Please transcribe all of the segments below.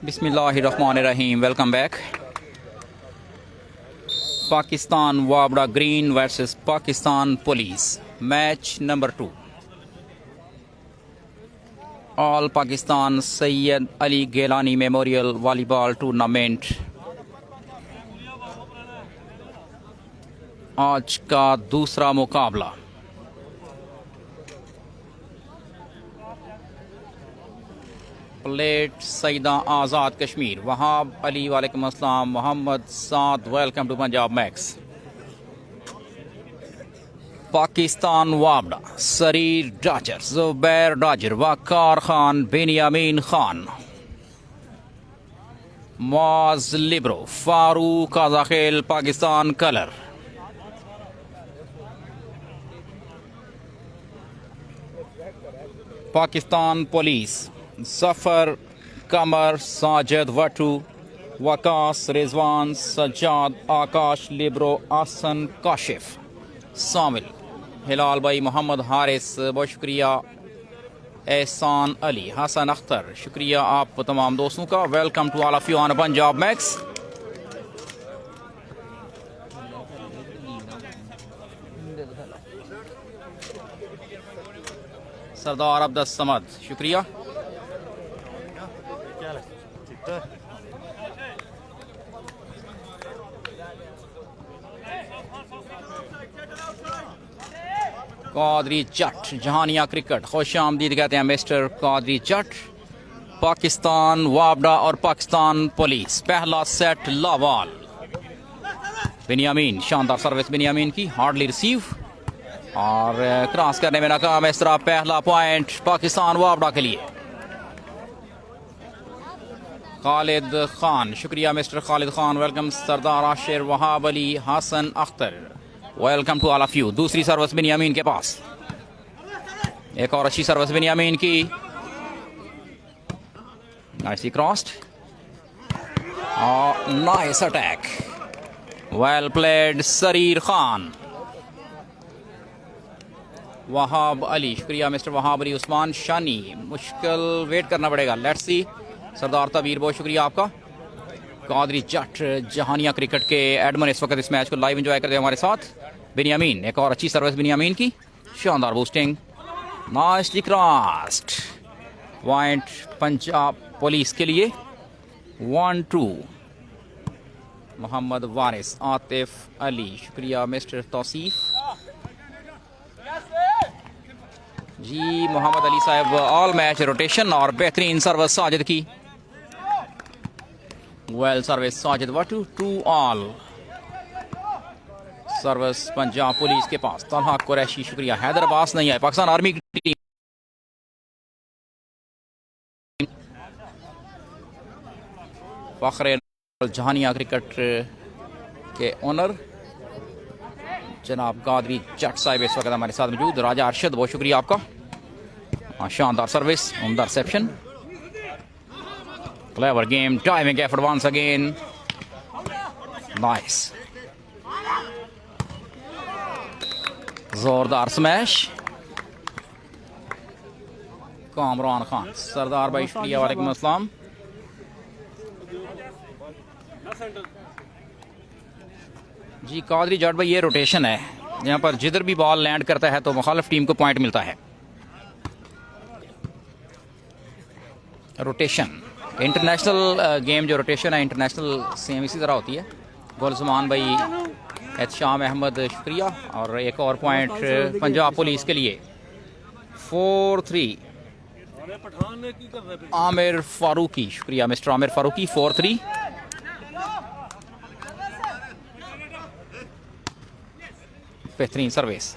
बिस्मिल्लाहिर्रहमानिर्रहीम। Welcome back. Pakistan वाबड़ा green versus Pakistan police, match number 2। All Pakistan Syed Ali Gilani memorial volleyball tournament आज का दूसरा मुकाबला। प्लेट सईदा आज़ाद कश्मीर, वहाब अली वालेकुम अस्सलाम, Mohammad Saad welcome to Punjab Max. Pakistan वाबड़ा Sarir Dajar, Zubair Dajar, Waqar Khan, Benyamin Khan, Mauj libero, Farooq Azakhel, Pakistan colour. Pakistan police Zafar, Qamar, Sajid Wattoo, Waqas, Rizwan, Sajjad, Akash, libero, Ahsan, Kashif, सामिल, हिलाल भाई, मोहम्मद हारिस, बहुत शुक्रिया, एहसान अली, हसन अख्तर, शुक्रिया आप तमाम दोस्तों का। Welcome to all of you on Punjab Max. Sardar Abdul Samad, शुक्रिया। कादरी जट, जहानिया क्रिकेट, खुश आमदीद कहते हैं मिस्टर कादरी जट। पाकिस्तान वाबड़ा और पाकिस्तान पुलिस, पहला सेट लावाल। बेनियामीन, शानदार सर्विस बेनियामीन की, हार्डली रिसीव और क्रॉस करने में नाकाम। इस तरह पहला पॉइंट पाकिस्तान वाबड़ा के लिए। खालिद खान, शुक्रिया mister Khalid Khan, welcome. Sardar Ashir, Wahab Ali, Hasan Akhtar, welcome to all of you. दूसरी सर्विस बेनियामीन के पास, एक और अच्छी सर्विस बेनियामीन की, nicely crossed, nice attack, well played Sarir Khan. Wahab Ali, शुक्रिया मिस्टर वहाब अली। उस्मान शानी, मुश्किल वेट करना पड़ेगा, लेट्स सी। सरदार तबीर, बहुत शुक्रिया आपका। कादरी जट, जहानिया क्रिकेट के एडमन इस वक्त इस मैच को लाइव एंजॉय करते हैं हमारे साथ। बेनियामीन, एक और अच्छी सर्विस बेनियामीन की, शानदार boosting, nicely crossed. Point Punjab police के लिए, 1-2। मोहम्मद वारिस, आतिफ अली, शुक्रिया मिस्टर तौसीफ जी। मोहम्मद अली साहब, ऑल मैच रोटेशन और बेहतरीन सर्विस साजिद की, well service Sajid Wattoo, 2-all। Service Punjab police के पास, तलहा कुरैशी, शुक्रिया। हैदर अब्बास नहीं आए, पाकिस्तान आर्मी की टीम। फखरे जहानिया क्रिकेट के ओनर जनाब कादरी जट साहिब इस वक्त हमारे साथ मौजूद। राजा अरशद, बहुत शुक्रिया आपका। शानदार सर्विस, उम्दा reception, clever game, timing effort once again, nice, जोरदार स्मैश। कामरान खान, सरदार भाई, शुक्रिया, वालेकुम अस्सलाम। जी कादरी जट भाई, ये रोटेशन है, यहाँ पर जिधर भी बॉल लैंड करता है तो मुखालिफ टीम को पॉइंट मिलता है। रोटेशन इंटरनेशनल गेम, जो रोटेशन है इंटरनेशनल सेम इसी तरह होती है। गुलजमान भाई, एहतशाम अहमद, शुक्रिया। और एक और पॉइंट पंजाब पुलिस के लिए, 4-3। आमिर फारूकी, शुक्रिया मिस्टर आमिर फारूकी, 4-3। बेहतरीन service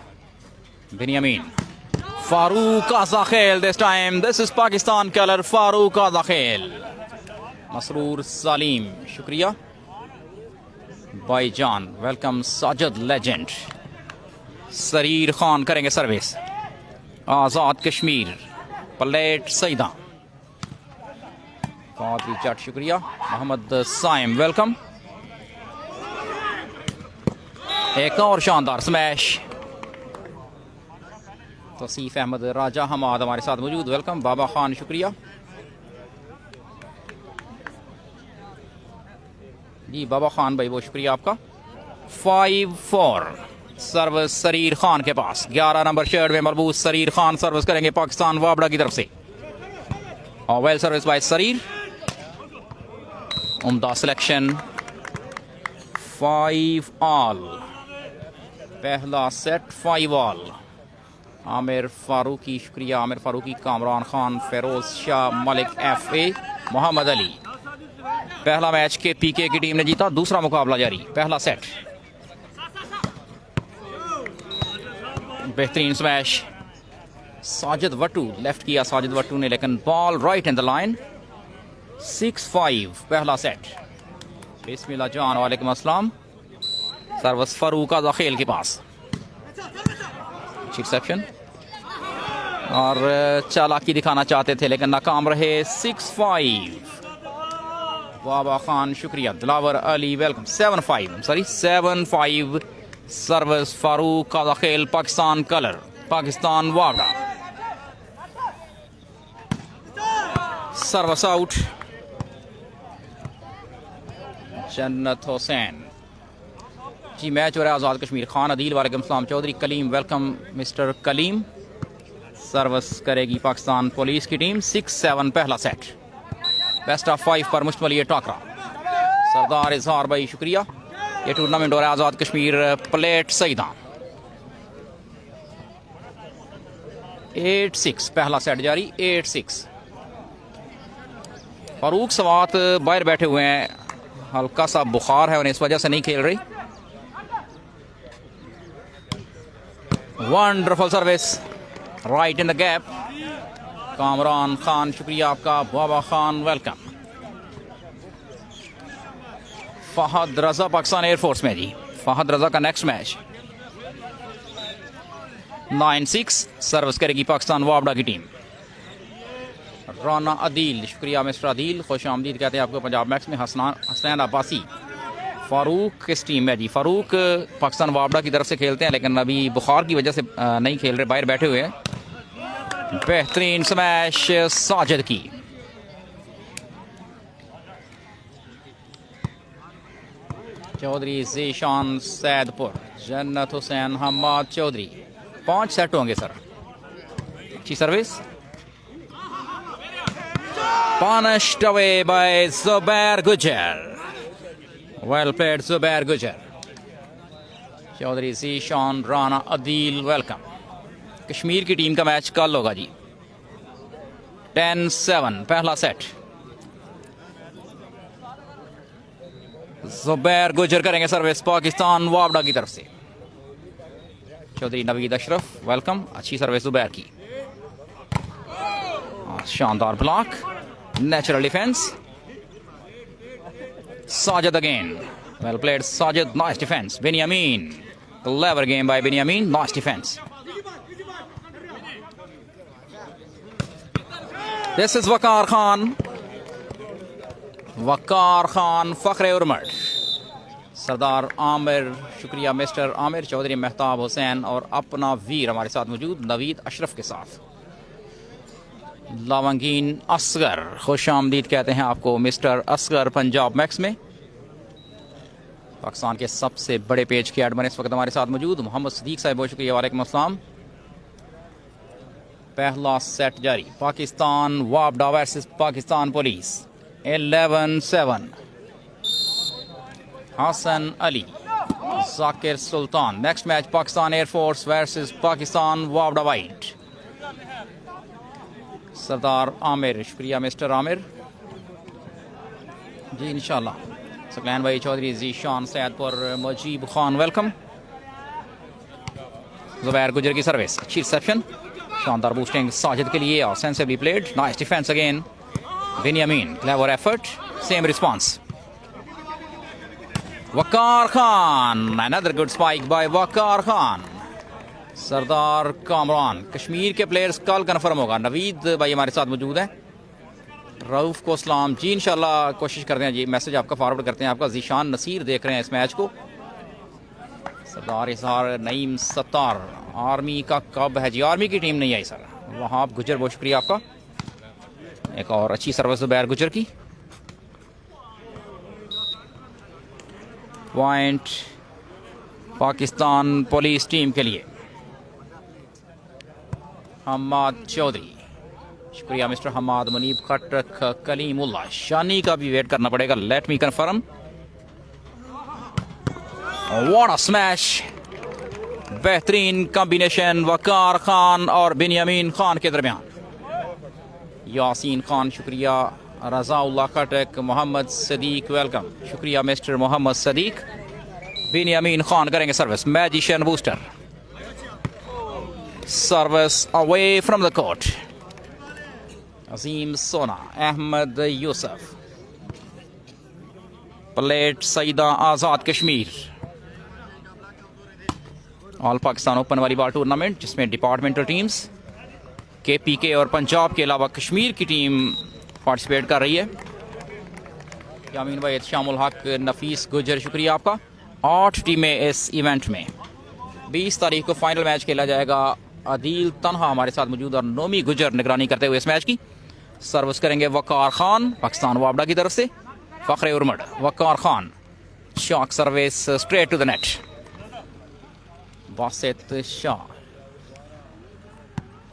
Benyamin, Farooq Azakhel, this time this is Pakistan colour, Farooq Azakhel. Masroor Saleem, शुक्रिया भाईजान, वेलकम। साजिद लेजेंड, सरीर खान करेंगे सर्विस। आज़ाद कश्मीर, प्लेट सईदा, कादरी जट, शुक्रिया। मोहम्मद साइम, वेलकम। एक और शानदार स्मैश, तौसीफ अहमद, राजा हमाद हमारे साथ मौजूद, वेलकम। बाबा खान, शुक्रिया। जी बाबा खान भाई, बहुत शुक्रिया आपका। 5-4 सर्विस सरीर खान के पास। 11 नंबर शर्ट में मरबूत सरीर खान सर्विस करेंगे पाकिस्तान वाबड़ा की तरफ से। और वेल सर्विस बाय सरीर, उम्दा सिलेक्शन। 5 ऑल, पहला सेट 5 ऑल। आमिर फारूकी, शुक्रिया आमिर फारूकी। कामरान खान, फेरोज शाह, मलिक FA, मोहम्मद अली। पहला मैच के PK की टीम ने जीता, दूसरा मुकाबला जारी। पहला सेट, बेहतरीन स्मैश। साजिद वट्टू, लेफ्ट किया साजिद वट्टू ने, लेकिन ball right in the line. 6-5 पहला सेट। बिस्मिल्लाह जान, वालेकुम अस्सलाम। सर्वस फरूक आज़ा खेल के पास, एक्सेप्शन और चालाकी दिखाना चाहते थे लेकिन नाकाम रहे। 6-5 बाबा खान, शुक्रिया। दिलावर अली, वेलकम। 7-5 सर्विस फारूक का खेल, पाकिस्तान कलर, पाकिस्तान वावड़ा। Service out, Jannat Hussain. जी मैच हो रहा है आज़ाद कश्मीर। खान अदील, वालेकुम सलाम। Chaudhry Kaleem, welcome mister Kaleem. Service करेगी पाकिस्तान पुलिस की टीम। 6-7 पहला सेट। बेस्ट ऑफ 5 पर मुश्तमिल ये टाकरा। सरदार इजहार भाई, शुक्रिया। ये टूर्नामेंट हो रहा है आज़ाद कश्मीर प्लेट सईदा। 8-6 पहला सेट जारी। 8-6। फारूक सवात बाहर बैठे हुए हैं, हल्का सा बुखार है उन्हें, इस वजह से नहीं खेल रही। Wonderful service, right in the gap. Kamran Khan, शुक्रिया आपका। बाबा खान, वेलकम। फहद रजा, पाकिस्तान एयरफोर्स में जी। फहद रजा का नेक्स्ट मैच। 9-6 सर्विस करेगी पाकिस्तान वावड़ा की टीम। राना अदील, शुक्रिया मिस्टर अदील, खुश आमदीद कहते हैं आपको पंजाब मैक्स में। हसनैन अब्बासी। फारूक किस टीम में जी? फारूक पाकिस्तान वावड़ा की तरफ से खेलते हैं लेकिन अभी बुखार की वजह से नहीं खेल रहे, बाहर बैठे हुए हैं। बेहतरीन स्मैश साजिद की। चौधरी जीशान सैदपुर, जन्नत हुसैन, हम्माद चौधरी। 5 सेट होंगे सर। अच्छी service, punished away by Zubair Gujar. Well played Zubair Gujar. Chaudhry Zeeshan, Rana Adeel, welcome. Kashmir की टीम का मैच कल होगा जी। 10-7 पहला सेट। जुबैर गुजर करेंगे सर्विस पाकिस्तान वावड़ा की तरफ से। चौधरी नवीद अशरफ, वेलकम। अच्छी सर्विस जुबैर की, शानदार block, natural defence. Sajid again, well played Sajid, nice defence. Benyamin, clever game by Benyamin, nice defence. This is Waqar Khan, Waqar Khan, फखरे उर्मट। सरदार आमिर, शुक्रिया मिस्टर आमिर चौधरी। मेहताब हुसैन और अपना वीर हमारे साथ मौजूद, नवीद अशरफ के साथ। लावंगीन असगर, खुश आमदीद कहते हैं आपको मिस्टर असगर पंजाब मैक्स में। पाकिस्तान के सबसे बड़े पेज के एडमन इस वक्त हमारे साथ मौजूद, मोहम्मद सदीक साहब, बहुत शुक्रिया, वालेकुम अस्सलाम। पहला सेट जारी। पाकिस्तान वावड़ा versus Pakistan police. 11-7 Hassan Ali, Zakir Sultan. Next match Pakistan air force versus Pakistan वावड़ा वाइट। सरदार आमिर, शुक्रिया मिस्टर आमिर जी, इंशाल्लाह। सकलैन भाई चौधरी, जीशान सैदपुर, मजीब खान, वेलकम। जुबैर गुजर की सर्विस, अच्छी रिसेप्शन, शानदार बूस्टिंग साजिद के लिए और sensibly played, nice defence again. Benyamin, clever effort, same response. Waqar Khan, another good spike by Waqar Khan. Sardar Kamran, Kashmir के प्लेयर्स कल कन्फर्म होगा। नवीद भाई हमारे साथ मौजूद है। रऊफ को सलाम जी, इंशाल्लाह कोशिश करते हैं जी, मैसेज आपका फॉरवर्ड करते हैं आपका। जीशान नसीर देख रहे हैं इस मैच को। सरदार इजहार, नईम सत्तार, आर्मी का कब है जी? आर्मी की टीम नहीं आई सर। वहाँ गुजर, बहुत शुक्रिया आपका। एक और अच्छी सर्विस जुबैर गुजर की। पॉइंट पाकिस्तान पुलिस टीम के लिए। हम्माद चौधरी, शुक्रिया मिस्टर हम्माद मुनीब खटक। कलीमुल्लाह शानी का भी वेट करना पड़ेगा। Let me confirm. What a smash, बेहतरीन कॉम्बिनेशन वकार खान और बिन्यामीन खान के दरमियान। यासीन खान शुक्रिया। रज़ाउल्लाह खटक। मोहम्मद सदीक वेलकम, शुक्रिया मिस्टर मोहम्मद सदीक। बिन्यामीन खान करेंगे service. Magician booster, service away from the court. Azeem Sona, Ahmed Yusuf, प्लेट Saida Azad Kashmir. All Pakistan open volleyball tournament जिसमें डिपार्टमेंटल टीम्स KPK और पंजाब के अलावा कश्मीर की टीम पार्टिसिपेट कर रही है। यामीन भाई, शामुल हक, नफीस गुजर, शुक्रिया आपका। 8 टीमें इस इवेंट में। 20 तारीख को फाइनल मैच खेला जाएगा। अदील तनहा हमारे साथ मौजूद और नोमी गुजर निगरानी करते हुए इस मैच की। सर्विस करेंगे वकार खान पाकिस्तान वापडा की तरफ से। फ़ख्र Urmar, Waqar Khan, shock service straight to the net. Basit Shah,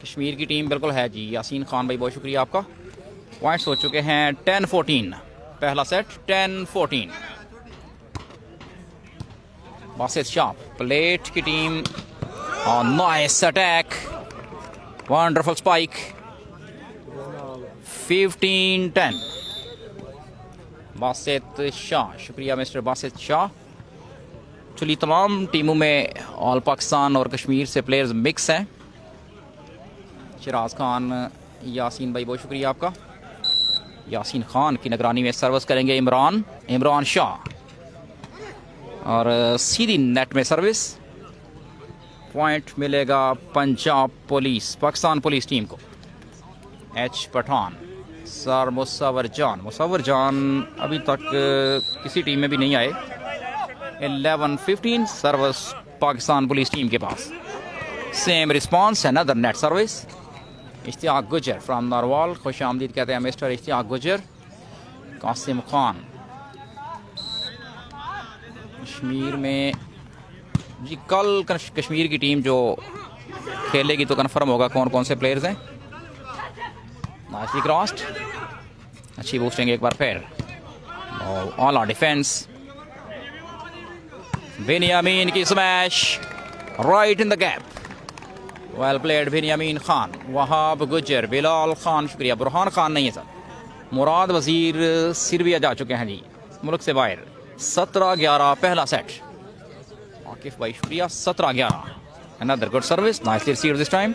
Kashmir की टीम बिल्कुल है जी। यासीन खान भाई, बहुत शुक्रिया आपका। पॉइंट्स हो चुके हैं 10-14, पहला सेट 10-14। बासित शाह, प्लेट की team, nice attack, wonderful spike. 15-10 Basit Shah, शुक्रिया मिस्टर बासित शाह। चलिए, तमाम टीमों में ऑल पाकिस्तान और कश्मीर से प्लेयर्स मिक्स हैं। शिराज खान, यासीन भाई, बहुत शुक्रिया आपका। यासीन खान की निगरानी में सर्विस करेंगे इमरान शाह और सीधी नेट में सर्विस। पॉइंट मिलेगा Punjab police, Pakistan police team को। H पठान, सर मुसव्वर जान अभी तक किसी टीम में भी नहीं आए। 11-15 सर्विस पाकिस्तान पुलिस टीम के पास। Same response, another net service. Ishtiaq Gujjar from narwhal, खुश आमदीद कहते हैं मिस्टर इश्तियाक गुजर। कासिम खान, कश्मीर में जी कल कश्मीर की टीम जो खेलेगी तो कन्फर्म होगा कौन कौन से प्लेयर्स हैं। नाइसली क्रॉस्ड, अच्छी बूस्टिंग एक बार फिर। All out defence. बिन्यामीन की smash right in the gap. Well played Benyamin Khan. Wahab Gujjar, Bilal Khan, शुक्रिया। बुरहान खान नहीं है सर, मुराद वजीर सिरविया जा चुके हैं जी मुल्क से बाहर। 17-11 पहला सेट। आकिफ भाई शुक्रिया। 17-11, another good service, nicely received this time.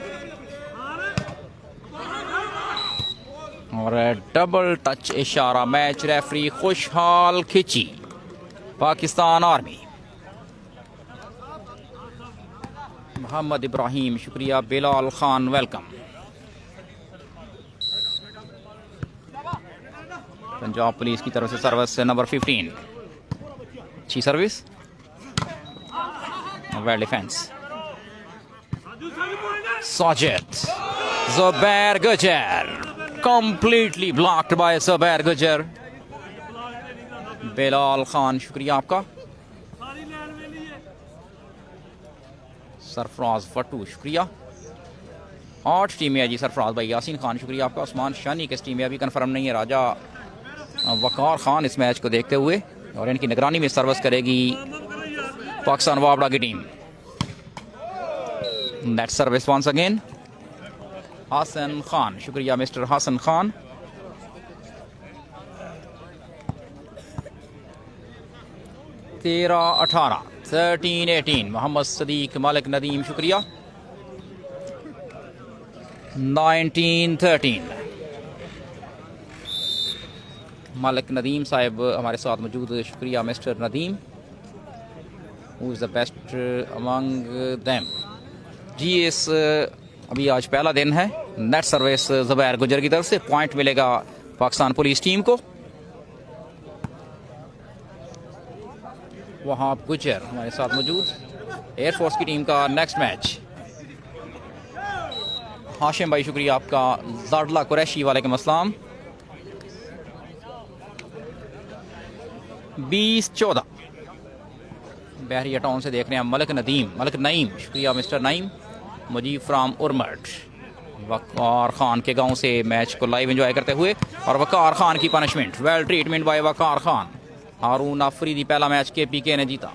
और डबल टच इशारा। मैच रेफरी खुशहाल खिची, पाकिस्तान आर्मी। मोहम्मद इब्राहिम, शुक्रिया। बिलाल खान, वेलकम। पंजाब पुलिस की तरफ से सर्विस नंबर 15, अच्छी service, well defence. Sajid Zubair गुजर, कंप्लीटली ब्लॉक्ड बाय ज़ुबैर गुजर। बिलाल खान, शुक्रिया आपका। सरफराज फटू, शुक्रिया। 8 टीमें है जी सरफराज भाई। यासीन खान, शुक्रिया आपका। उस्मान शानी किस टीम में अभी कंफर्म नहीं है। राजा वकार खान इस मैच को देखते हुए, और इनकी निगरानी में सर्विस करेगी पाकिस्तान वापडा की टीम। Net service once again. Hasan Khan, शुक्रिया मिस्टर हसन खान। तेरह 18, 13-18 मोहम्मद सदीक, मालिक नदीम, शुक्रिया। 19-13 मालिक नदीम साहब हमारे साथ मौजूद, शुक्रिया mister Nadeem. Who is the best among them जी। इस अभी आज पहला दिन है। नेट सर्विस ज़ुबैर गुजर की तरफ से। पॉइंट मिलेगा पाकिस्तान पुलिस टीम को। वहाब गुजर हमारे साथ मौजूद। एयरफोर्स की टीम का नेक्स्ट मैच। हाशिम भाई, शुक्रिया आपका। जाडला कुरैशी, वालेकुम अस्सलाम। 20-14 बहरिया टाउन से देख रहे हैं मलिक नईम, शुक्रिया मिस्टर नईम। मुजीब फ्राम उर्मट, वकार खान के गांव से मैच को लाइव एंजॉय करते हुए, और वकार खान की punishment, well treatment bye Waqar Khan. हारून आफरीदी पहला मैच KPK ने जीता।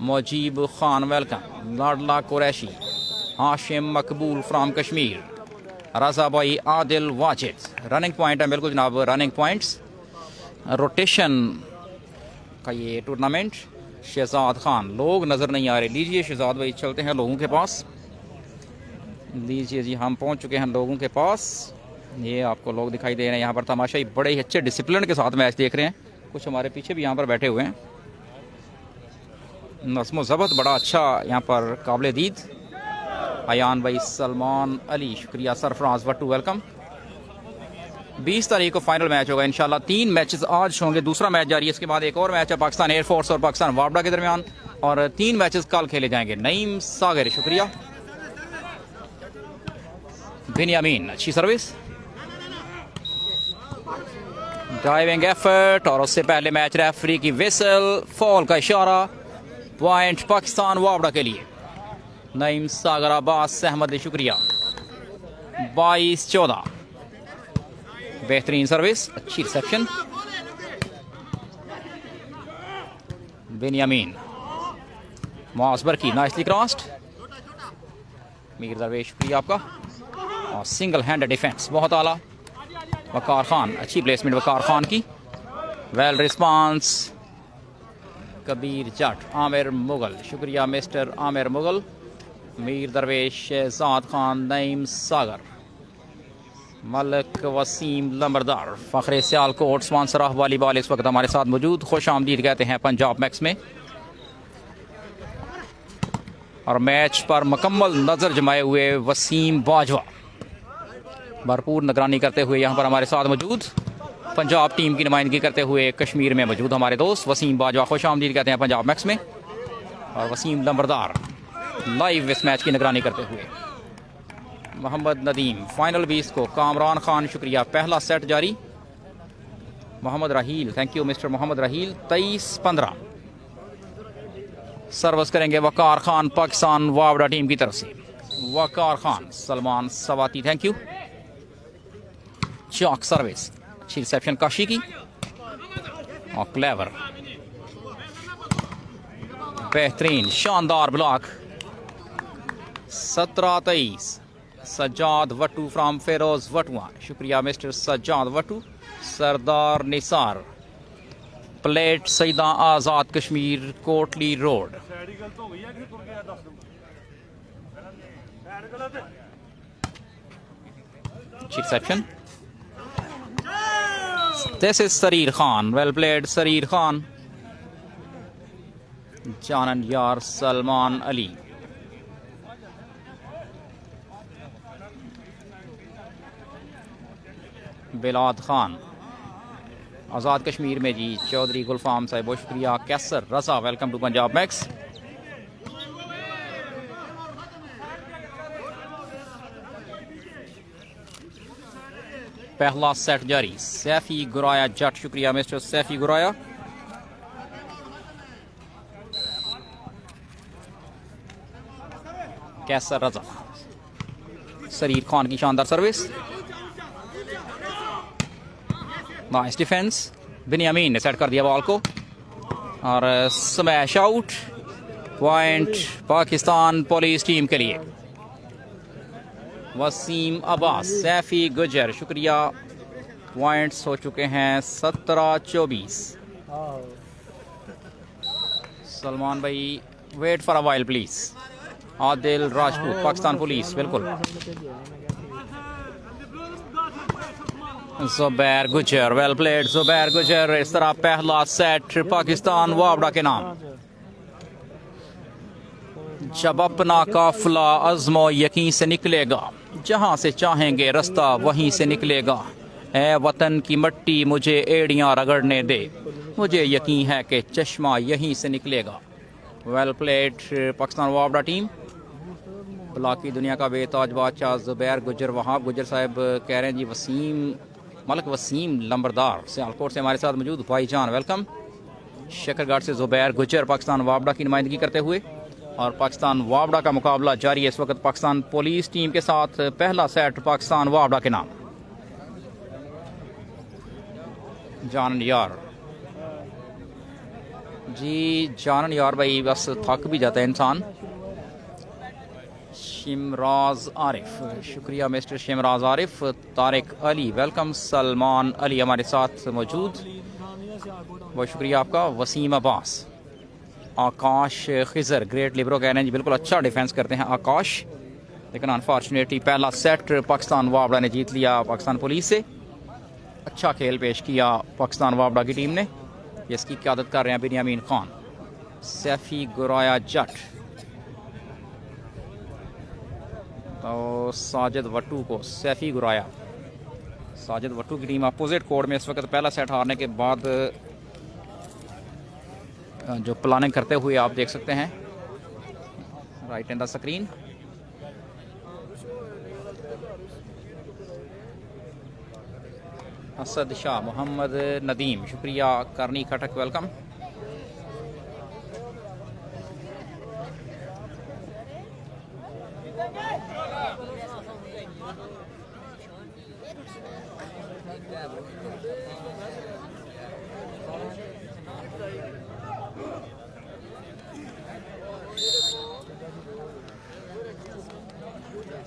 मुजीब खान वेलकम, लाडला कुरैशी, हाशिम मकबूल फ्राम कश्मीर, रजा भाई आदिल वाजिद। रनिंग पॉइंट है, बिल्कुल जनाब, रनिंग पॉइंट्स रोटेशन का ये टूर्नामेंट। शहजाद खान, लोग नज़र नहीं आ रहे, लीजिए शहजाद भाई चलते हैं लोगों के पास। लीजिए जी, हम पहुंच चुके हैं लोगों के पास। ये आपको लोग दिखाई दे रहे हैं यहाँ पर तमाशाई, बड़े ही अच्छे डिसिप्लिन के साथ मैच देख रहे हैं। कुछ हमारे पीछे भी यहाँ पर बैठे हुए हैं। नस्मो ज़बत बड़ा अच्छा यहाँ पर काबिल दीद। अयान भाई, सलमान अली, शुक्रिया। सरफराज वट्टू वेलकम। 20 तारीख को फाइनल मैच होगा इंशाल्लाह। 3 मैचेस आज होंगे, दूसरा मैच जारी है, इसके बाद एक और मैच है पाकिस्तान एयरफोर्स और पाकिस्तान वापडा के दरमियान, और 3 मैचेस कल खेले जाएंगे। नईम सागर, शुक्रिया। बिनियामीन, अच्छी सर्विस, ड्राइविंग एफर्ट, और उससे पहले मैच रेफरी की विसल, फॉल का इशारा, पॉइंट पाकिस्तान वापडा के लिए। नईम सागर, अब्बास अहमद, शुक्रिया। 22-14, बेहतरीन सर्विस, अच्छी रिसेप्शन। बिनियामीन, मुआज़बर की, नाइसली क्रॉस्ड। मीर दरवेश, शुक्रिया आपका। और सिंगल हैंड डिफेंस, बहुत आला। वकार खान, अच्छी प्लेसमेंट वकार खान की, वेल रिस्पांस। कबीर जट, आमिर मुगल, शुक्रिया मिस्टर आमिर मुगल। मीर दरवेश, शहजाद खान, नईम सागर, मलिक वसीम लंबरदार, फ़ख्र सियालकोट, स्पॉन्सर ऑफ वॉलीबॉल इस वक्त हमारे साथ मौजूद। खुश आमदीद कहते हैं पंजाब मैक्स में। और मैच पर मुकम्मल नज़र जमाए हुए वसीम बाजवा भरपूर निगरानी करते हुए यहाँ पर हमारे साथ मौजूद। पंजाब टीम की नुमाइंदगी करते हुए कश्मीर में मौजूद हमारे दोस्त वसीम बाजवा, खुश आमदीद कहते हैं पंजाब मैक्स में। और वसीम लंबरदार लाइव इस मैच की निगरानी करते हुए। मोहम्मद नदीम, फाइनल 20 को कामरान खान, शुक्रिया। पहला सेट जारी। Mohammad Raheel, thank you mister Mohammad Raheel. 23-15 service करेंगे वकार खान, पाकिस्तान वापडा टीम की तरफ से। Waqar Khan, Salman Swati, thank you. चौक सर्विस, अच्छी रिसेप्शन काशी की, और क्लेवर, बेहतरीन शानदार ब्लॉक। 17-23, सज्जाद वट्टू फ्राम फेरोज वटुआ, शुक्रिया मिस्टर सज्जाद वट्टू। सरदार निसार, प्लेट Saida Azad Kashmir, Kotli road. Reception, this is Sarir Khan, well played Sarir Khan. जानन यार, सलमान अली, बिलाद खान, आज़ाद कश्मीर में जी। चौधरी गुलफाम साहब, बहुत शुक्रिया। कैसर रजा, वेलकम टू पंजाब मैक्स। पहला सेट जारी। सैफी गुराया जट, शुक्रिया मिस्टर सैफी गुराया। कैसर रजा, सरीर खान की शानदार सर्विस, नाइस डिफेंस। बिनियामीन ने सेट कर दिया बॉल को, और smash out. Point Pakistan police team के लिए। वसीम अब्बास, सैफी गुजर, शुक्रिया। पॉइंट्स हो चुके हैं 17-24। सलमान भाई, wait for a while please. Adil Rajput, Pakistan police, बिल्कुल। ज़ुबैर गुजर, वेल प्लेड ज़ुबैर गुजर। इस तरह पहला सेट पाकिस्तान वापडा के नाम। जब अपना काफिला अज़्मो यकीन से निकलेगा, जहाँ से चाहेंगे रास्ता वहीं से निकलेगा। ऐ वतन की मट्टी मुझे एड़ियाँ रगड़ने दे, मुझे यकीन है कि चश्मा यहीं से निकलेगा। वेल प्लेड पाकिस्तान वापडा टीम। ब्लॉक की दुनिया का बेताज बादशाह ज़ुबैर गुजर, वहाब गुजर साहब कह रहे हैं जी वसीम, मलिक वसीम लंबरदार सियालकोट से हमारे साथ मौजूद। भाईजान वेलकम। शकरगढ़ से ज़ुबैर गुजर पाकिस्तान वापडा की नुमाइंदगी करते हुए। और पाकिस्तान वापडा का मुकाबला जारी है इस वक्त पाकिस्तान पुलिस टीम के साथ। पहला सेट पाकिस्तान वापडा के नाम। जानन यार जी, जानन यार भाई, बस थक भी जाता है इंसान। शिमराज आरिफ, शुक्रिया मिस्टर शिमराज आरिफ। तारिक अली वेलकम। सलमान अली हमारे साथ मौजूद, बहुत शुक्रिया आपका। वसीम अब्बास, आकाश खिजर ग्रेट लिबरो कह रहे हैं जी, बिल्कुल अच्छा डिफेंस करते हैं आकाश, लेकिन अनफॉर्चुनेटली पहला सेट पाकिस्तान वापडा ने जीत लिया पाकिस्तान पुलिस से। अच्छा खेल पेश किया पाकिस्तान वापडा की टीम ने, जिसकी क़यादत कर रहे हैं बिन्यामीन खान। सैफी गुराया जट तो साजिद वट्टू को सैफी गुराया, साजिद वट्टू की टीम अपोजिट कोर्ट में इस वक्त पहला सेट हारने के बाद जो प्लानिंग करते हुए आप देख सकते हैं right in the screen. Asad Shah, Mohammad Nadeem, शुक्रिया। करनी खटक वेलकम।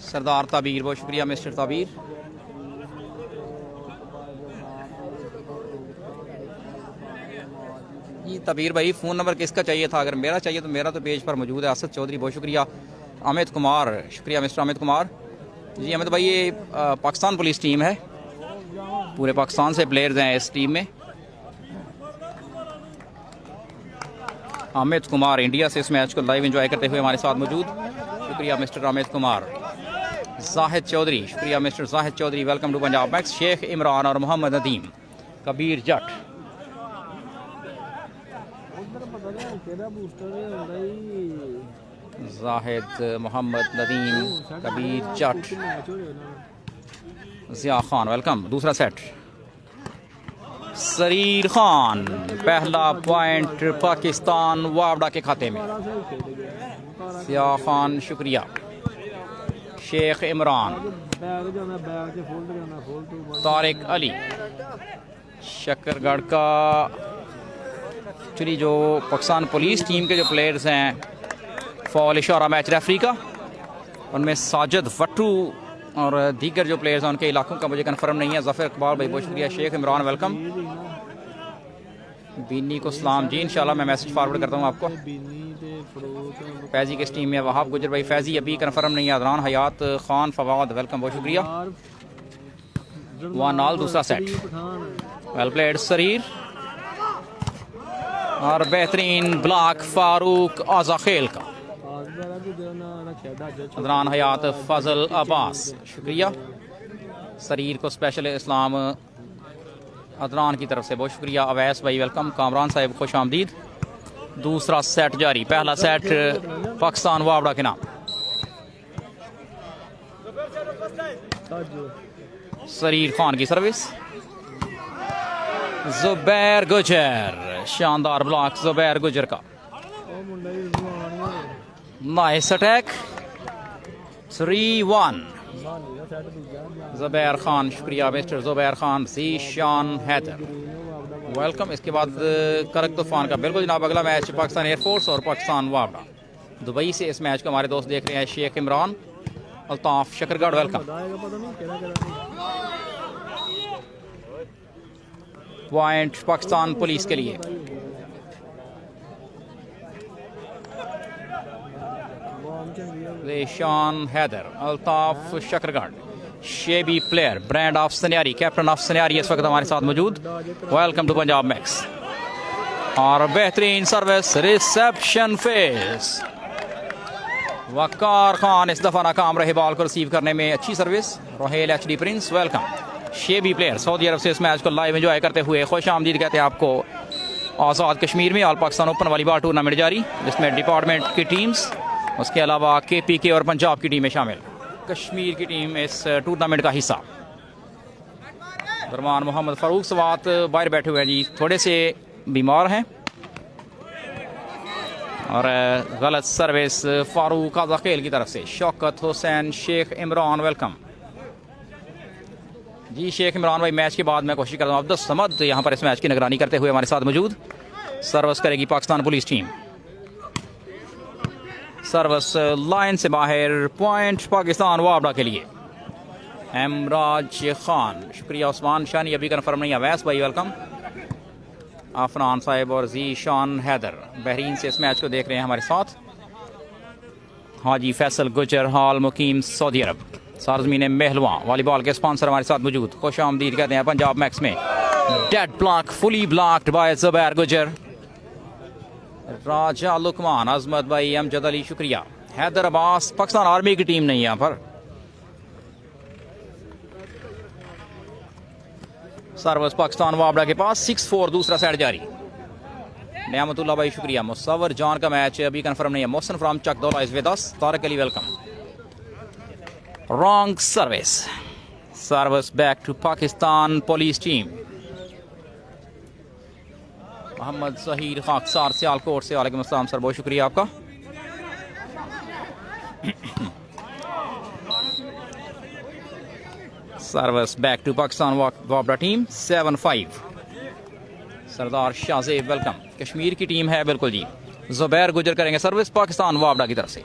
सरदार ताबीर, बहुत शुक्रिया मिस्टर ताबीर। जी तबीर भाई, फ़ोन नंबर किसका चाहिए था? अगर मेरा चाहिए तो मेरा तो पेज पर मौजूद है। असद चौधरी, बहुत शुक्रिया। अमित कुमार, शुक्रिया मिस्टर अमित कुमार। जी अमित भाई, ये पाकिस्तान पुलिस टीम है, पूरे पाकिस्तान से प्लेयर्स हैं इस टीम में। अमित कुमार इंडिया से इस मैच को लाइव एंजॉय करते हुए हमारे साथ मौजूद, शुक्रिया मिस्टर अमित कुमार। जाहिद चौधरी, शुक्रिया mister Zahid Chaudhry, welcome to Punjab max. Sheikh Imran और मोहम्मद नदीम। कबीर जट, जाहिद, मोहम्मद नदीम, कबीर जट, जिया खान वेलकम। दूसरा सेट सरीर खान, पहला पॉइंट पाकिस्तान वापडा के खाते में। जिया खान शुक्रिया। शेख इमरान, तारिक अली, शकरगढ़ का एक्चुअली जो पाकिस्तान पुलिस टीम के जो प्लेयर्स हैं, फॉल इशारा मैच रेफरी का, उनमें साजिद वट्टू और दीगर जो प्लेयर्स हैं उनके इलाकों का मुझे कंफर्म नहीं है। ज़फ़र इकबाल भाई, बहुत शुक्रिया। शेख इमरान वेलकम। बीनी को सलाम जी, इंशाल्लाह मैं मैसेज फॉरवर्ड करता हूँ आपको। फैज़ी किस टीम में? वहाब गुजर भाई, फैज़ी अभी कंफर्म नहीं है। अदनान हयात खान फवाद वेलकम, बहुत शुक्रिया। 1-1 दूसरा सेट, वेल प्लेड सरीर। और बेहतरीन ब्लॉक फारूक आज़ा खेल का। अदनान हयात फजल अब्बास, शुक्रिया। सरीर को स्पेशल इस्लाम अदनान की तरफ से बहुत शुक्रिया। अवैस भाई वेलकम। कामरान साहब खुश आमदीद। दूसरा सेट जारी, पहला सेट पाकिस्तान वापडा के नाम। सरीर खान की सर्विस। ज़ुबैर गुजर, शानदार ब्लॉक ज़ुबैर गुजर का। Nice attack. 3-1 ज़ुबैर खान, शुक्रिया मिस्टर ज़ुबैर खान। ज़ीशान हैदर वेलकम। इसके बाद करक तूफान का बिल्कुल जनाब अगला मैच पाकिस्तान एयरफोर्स और पाकिस्तान वापडा। दुबई से इस मैच को हमारे दोस्त देख रहे हैं। Sheikh Imran, Altaf, Shakargarh welcome. Point Pakistan police के लिए। ज़ीशान हैदर, अल्ताफ, शकरगढ़। शेबी player, brand of Sanyari, captain of Sanyari इस वक्त हमारे साथ मौजूद, वेलकम टू पंजाब मैक्स। और बेहतरीन सर्विस, रिसेप्शन फेस। वकार खान इस दफा नाकाम रहे बॉल को रिसीव करने में, अच्छी service. Raheel HD prince welcome. शेबी प्लेयर सऊदी अरब से इस मैच को लाइव एंजॉय करते हुए खुश आमदीद कहते हैं आपको। आज़ाद कश्मीर में all Pakistan open volleyball tournament जारी, जिसमें डिपार्टमेंट की टीम्स, उसके अलावा KPK और पंजाब की टीमें शामिल। कश्मीर की टीम इस टूर्नामेंट का हिस्सा। दरमान मोहम्मद फ़ारूक सवात बाहर बैठे हुए हैं जी, थोड़े से बीमार हैं, और गलत सर्विस फारूक आज़ाखेल की तरफ से। शौकत हुसैन शेख इमरान वेलकम जी। शेख इमरान भाई मैच के बाद मैं कोशिश करता हूँ अब्दुल समद यहाँ पर इस मैच की निगरानी करते हुए हमारे साथ मौजूद। सर्विस करेगी Pakistan police team. Service line से बाहर, पॉइंट पाकिस्तान वाबड़ा के लिए। एमराज खान शुक्रिया। उस्मान शानी अभी कन्फर्म नहीं है। अवैस भाई वेलकम। अफनान साहिब और जी शान हैदर बहरीन से इस मैच को देख रहे हैं हमारे साथ। हाजी फैसल गुजर हाल मुकीम सऊदी अरब। सारजमीन महलवा वॉलीबॉल के स्पॉन्सर हमारे साथ मौजूद। खुश आमदीद कहते हैं पंजाब मैक्स में। Dead block fully blocked by Zubair गुजर। राजा लुकमान अजमत भाई अमजद अली शुक्रिया। हैदर अब्बास पाकिस्तान आर्मी की टीम नहीं है यहाँ पर। सर्विस पाकिस्तान वाबड़ा के पास 6-4 दूसरा सेट जारी। नियामतुल्लाह भाई शुक्रिया। मुसव्वर जॉन का मैच अभी कंफर्म नहीं है। Mohsin from Chakdaula is with us. Tariq Ali welcome. Wrong service. Service back to Pakistan police team. Mohammad Zaheer Khaksar Sialkot से वालेकुम अस्सलाम सर, बहुत शुक्रिया आपका। सर्विस बैक टू पाकिस्तान वाबड़ा टीम 7-5। सरदार शाहजेब वेलकम। कश्मीर की टीम है बिल्कुल जी। जुबैर गुजर करेंगे सर्विस पाकिस्तान वाबड़ा की तरफ से।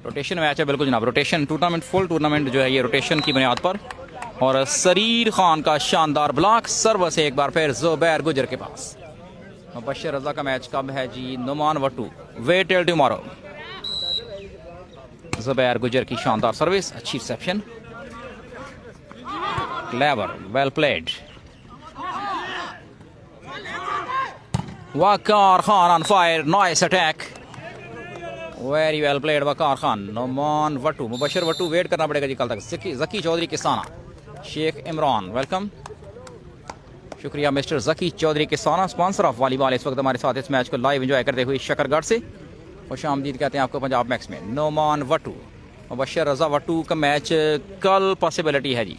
रोटेशन मैच है बिल्कुल जनाब। रोटेशन टूर्नामेंट, फुल टूर्नामेंट जो है ये रोटेशन की बुनियाद पर। और सरीर खान का शानदार ब्लॉक। सर्विस एक बार फिर जुबैर गुजर के पास। मुबशर रजा का मैच कब है जी? Numan Wattoo wait till tomorrow. Zubair Gujjar की शानदार सर्विस, अच्छी reception, clever, well played. Waqar Khan on fire, nice attack, very well played Waqar Khan. Numan Wattoo, Mubashir Wattoo wait करना पड़ेगा जी कल तक। जकी चौधरी किसाना, शेख इमरान वेलकम, शुक्रिया mister Zaki Chaudhry Kisana, sponsor of volleyball. इस वक्त हमारे साथ इस मैच को लाइव एंजॉय करते हुए शकरगढ़ से खुश आमदीद कहते हैं आपको पंजाब मैक्स में। नोमान वटू, मुबशर रजा वटू का मैच कल पॉसिबिलिटी है जी।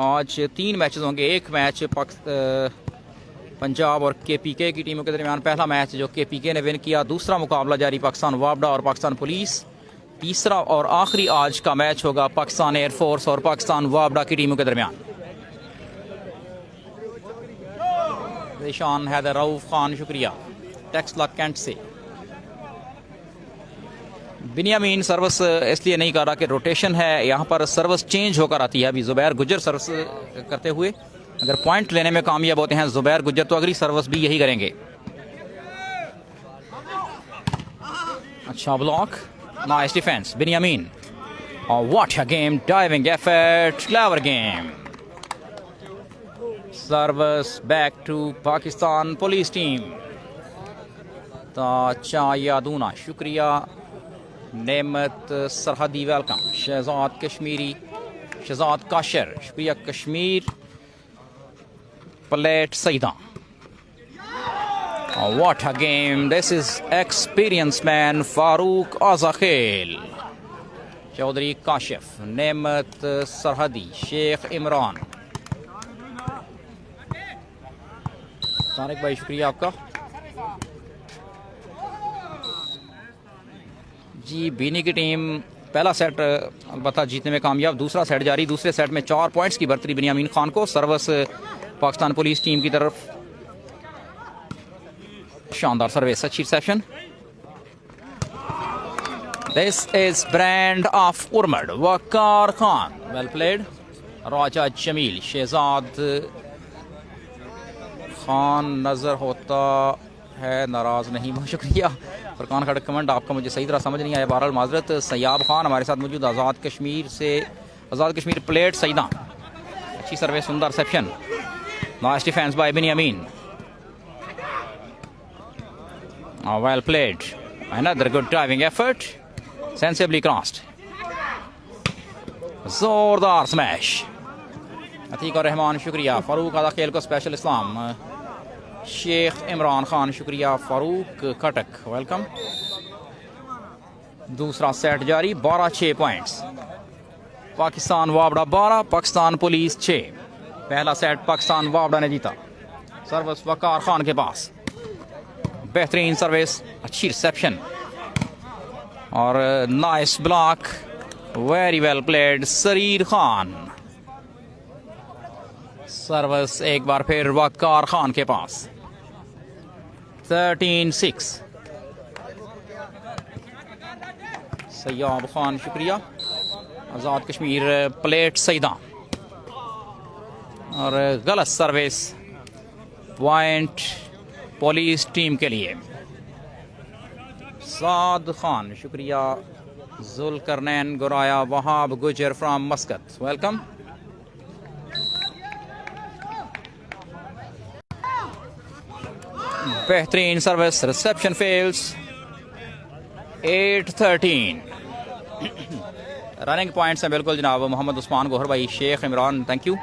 आज 3 मैचेस होंगे। एक मैच पंजाब और KPK की टीमों के दरमियान। पहला मैच जो KPK ने विन किया। दूसरा मुकाबला जारी पाकिस्तान वाबड़ा और पाकिस्तान पुलिस। तीसरा और आखिरी आज का मैच होगा पाकिस्तान एयरफोर्स और पाकिस्तान वाबड़ा की टीमों के दरमियान। ईशान हैदर रऊफ खान शुक्रिया। टेक्सला कैंट से। बिनियामीन सर्विस इसलिए नहीं कर रहा कि रोटेशन है, यहाँ पर सर्विस चेंज होकर आती है। अभी जुबैर गुजर सर्विस करते हुए अगर पॉइंट लेने में कामयाब होते हैं जुबैर गुजर, तो अगली सर्विस भी यही करेंगे। अच्छा ब्लॉक, नाइस डिफेंस बिनियामीन। और what a game, diving effort, clever game. Service back to Pakistan police team. ताचा यादूना शुक्रिया। नेमत सरहदी वेलकम। शहजाद कश्मीरी, शहजाद काशर शुक्रिया। कश्मीर प्लेट Saida. What a game, this is experience man Farooq Azakhel. Chaudhry Kashif, Naimat Sarhadi, Sheikh Imran. Tariq भाई शुक्रिया आपका जी। बीनी की टीम पहला सेट अलबत्ता जीतने में कामयाब। दूसरा सेट जारी। दूसरे सेट में 4 पॉइंट्स की बढ़तरी बिनियामीन खान को। सर्विस पाकिस्तान पुलिस टीम की तरफ। शानदार सर्विस, अच्छी reception. This is brand of Urmar, Waqar Khan, well played. Raja Jamil, Shahzad Khan नजर होता है नाराज नहीं, बहुत शुक्रिया। फरकान खड़क कमेंट आपका मुझे सही तरह समझ नहीं आया, बहरहाल माजरत। सयाब खान हमारे साथ मौजूद। आज़ाद कश्मीर से, आज़ाद कश्मीर प्लेट सईदा, अच्छी सर्विस, सुंदर reception, nice defence bye Binyamin, well played, another good driving effort, sensibly crossed, जोरदार स्मैश। अतीक और रहमान शुक्रिया। फारूक आदा खेल को स्पेशल इस्लाम। शेख इमरान खान शुक्रिया। फारूक खटक वेलकम। दूसरा सेट जारी। 12-6 पॉइंट्स। पाकिस्तान वाबड़ा 12, पाकिस्तान पुलिस 6। पहला सेट पाकिस्तान वाबड़ा ने जीता। सर्विस वकार खान के पास, बेहतरीन सर्विस, अच्छी रिसेप्शन और nice block, very well played Sarir Khan. Service एक बार फिर वकार खान के पास, 13-6। सैयाब खान शुक्रिया। आज़ाद कश्मीर प्लेट सईदा और गलत सर्विस, पॉइंट पुलिस टीम के लिए। साद खान शुक्रिया। Zulqarnain Goraya Wahab Gujjar from Muscat, welcome. बेहतरीन service, reception fails, 8-13। Running points हैं बिल्कुल जनाब। मोहम्मद उस्मान गोहर भाई, शेख इमरान, थैंक यू।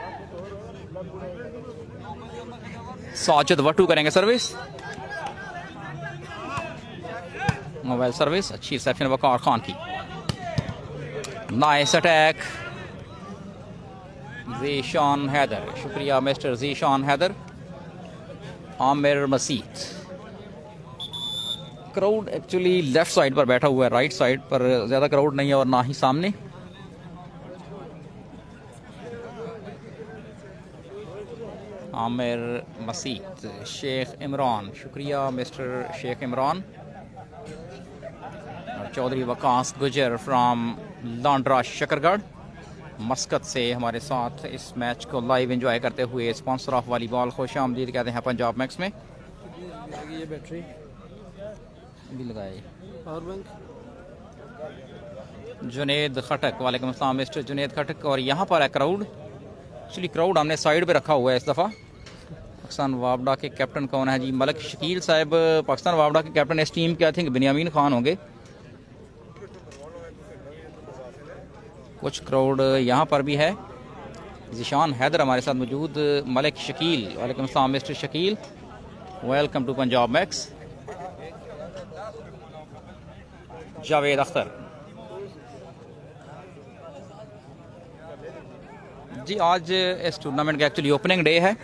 साजिद वटू करेंगे सर्विस, मोबाइल सर्विस, अच्छी रिसेप्शन वकार खान की। नाइस अटैक, ज़ीशान हैदर शुक्रिया mister Zeeshan Haider. Aamir Maseed. Crowd actually left side पर बैठा हुआ है, राइट साइड पर ज़्यादा क्राउड नहीं है और ना ही सामने। आमिर मसीद, शेख इमरान शुक्रिया मिस्टर शेख इमरान। और चौधरी वकास गुजर फ्राम लांड्रा शकरगढ़ मस्कत से हमारे साथ इस मैच को लाइव एंजॉय करते हुए स्पॉन्सर ऑफ वॉलीबॉल खुश आमदीद कहते हैं पंजाब मैक्स में। ये बैटरी भी लगाए। Power bank. जुनेद खटक, वालेकुम अस्सलाम मिस्टर जुनेद खटक। और यहाँ पर है क्राउड, एक्चुअली क्राउड हमने साइड पे रखा हुआ है इस दफ़ा। पाकिस्तान वावडा के कैप्टन कौन है जी? मलिक शकील साहब पाकिस्तान वावडा के कैप्टन। इस टीम के आई थिंक बिन्यामीन खान होंगे। कुछ क्राउड यहाँ पर भी है। ज़ीशान हैदर हमारे साथ मौजूद। मलिक शकील, वालेकुम अस्सलाम mister Shakeel, welcome to Punjab Max. Javed Akhtar ji, आज इस टूर्नामेंट का एक्चुअली ओपनिंग डे है।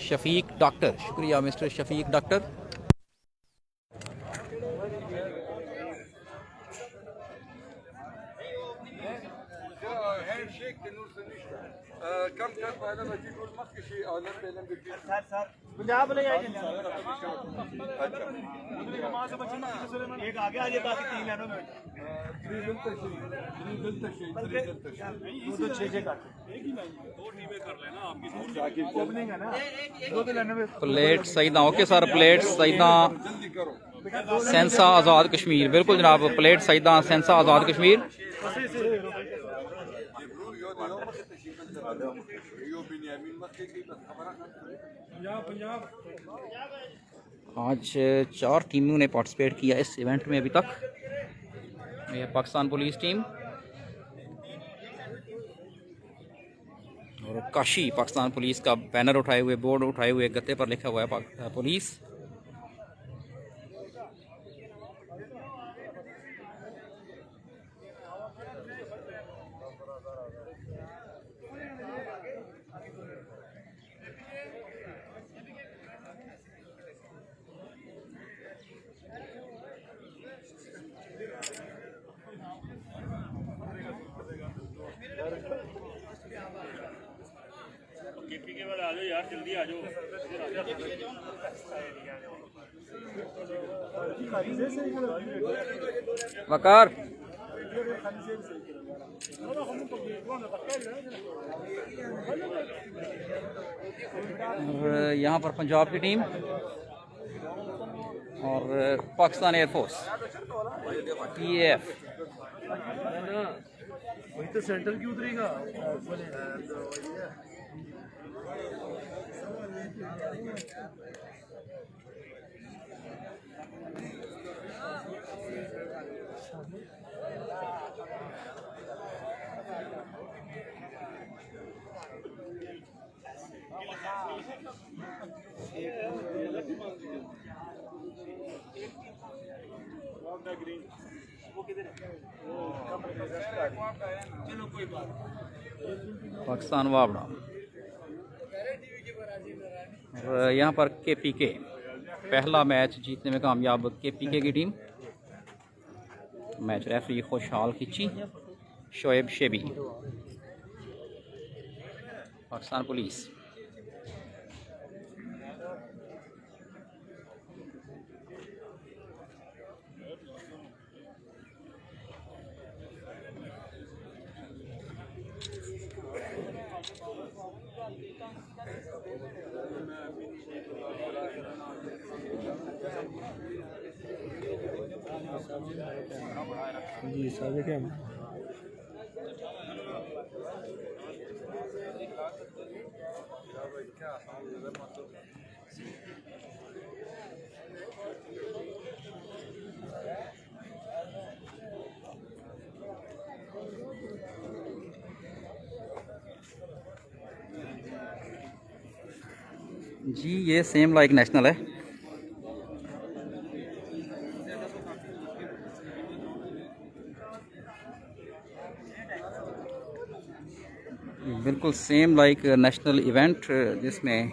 शफीक डॉक्टर शुक्रिया मिस्टर शफीक डॉक्टर। पंजाब ले आए एक आगे आ जाता तीन लाइनों में दो छह काट एक ही लाइन दो टीमें कर लेना आपकी ओपनिंग है ना दो लाइनों में। प्लेट सईदा, ओके सर, प्लेट सईदा सेंसा आज़ाद कश्मीर, बिल्कुल जनाब, प्लेट सईदा सेंसा आज़ाद कश्मीर। आज 4 टीमों ने पार्टिसिपेट किया इस इवेंट में अभी तक। ये पाकिस्तान पुलिस टीम और काशी पाकिस्तान पुलिस का बैनर उठाए हुए, बोर्ड उठाए हुए, गत्ते पर लिखा हुआ है पुलिस। आ जाओ यार, जल्दी आ जाओ। वकार और यहाँ पर पंजाब की टीम और पाकिस्तान एयरफोर्स PAF। वही तो सेंटर क्यों उतरेगा? पाकिस्तान वावड़ा और यहाँ पर KPK पहला मैच जीतने में कामयाब KPK की टीम। मैच रेफरी खुशहाल खिची, शोएब शेबी, पाकिस्तान पुलिस। जी सारे क्या जी ये सेम लाइक नेशनल है। बिल्कुल सेम लाइक नेशनल इवेंट, जिसमें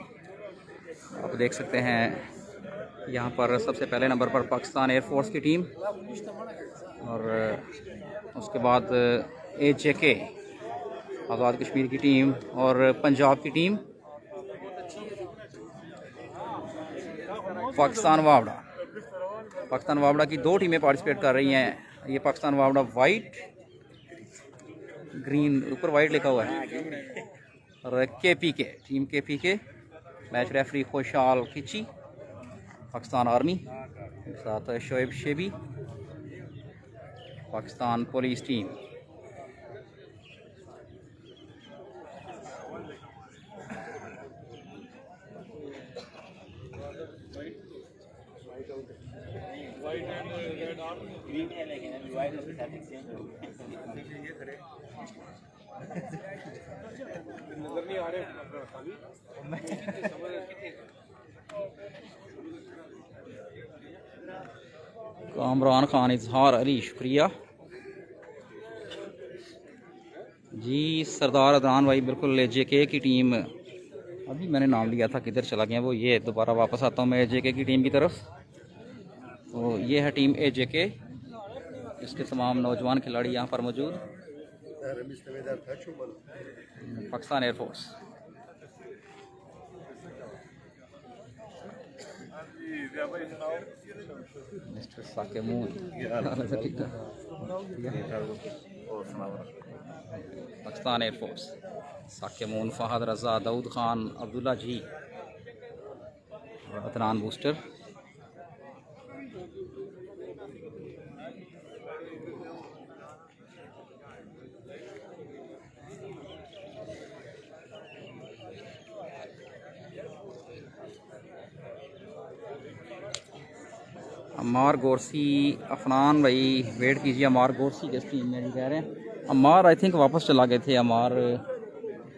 आप देख सकते हैं यहाँ पर सबसे पहले नंबर पर पाकिस्तान एयरफोर्स की टीम और उसके बाद AJK आज़ाद कश्मीर की टीम और पंजाब की टीम। पाकिस्तान वावड़ा की दो टीमें पार्टिसिपेट कर रही हैं। ये पाकिस्तान वावड़ा वाइट ग्रीन, ऊपर वाइट लिखा हुआ है, और KPK team KPK। Match referee खुशहाल खिची, पाकिस्तान आर्मी, साथ शोएब शेबी, पाकिस्तान पुलिस टीम। नजर नहीं आ रहे कामरान खान, इजहार अली, शुक्रिया जी। सरदार अदनान भाई, बिल्कुल AJK की टीम। अभी मैंने नाम लिया था, किधर चला गया वो। ये दोबारा वापस आता हूँ मैं AJK की टीम की तरफ। तो ये है टीम AJK, इसके तमाम नौजवान खिलाड़ी यहाँ पर मौजूद। Pakistan air force. Mister Saqib Moon, Pakistan air force, Saqib Moon, Fahad Raza, Daud Khan, Abdullah ji, Adnan booster. Ammar Gorsi, Afnan भाई वेट कीजिए। अम्मार गोरसी किस टीम में कह रहे हैं? अम्मार आई थिंक वापस चला गए थे। अम्मार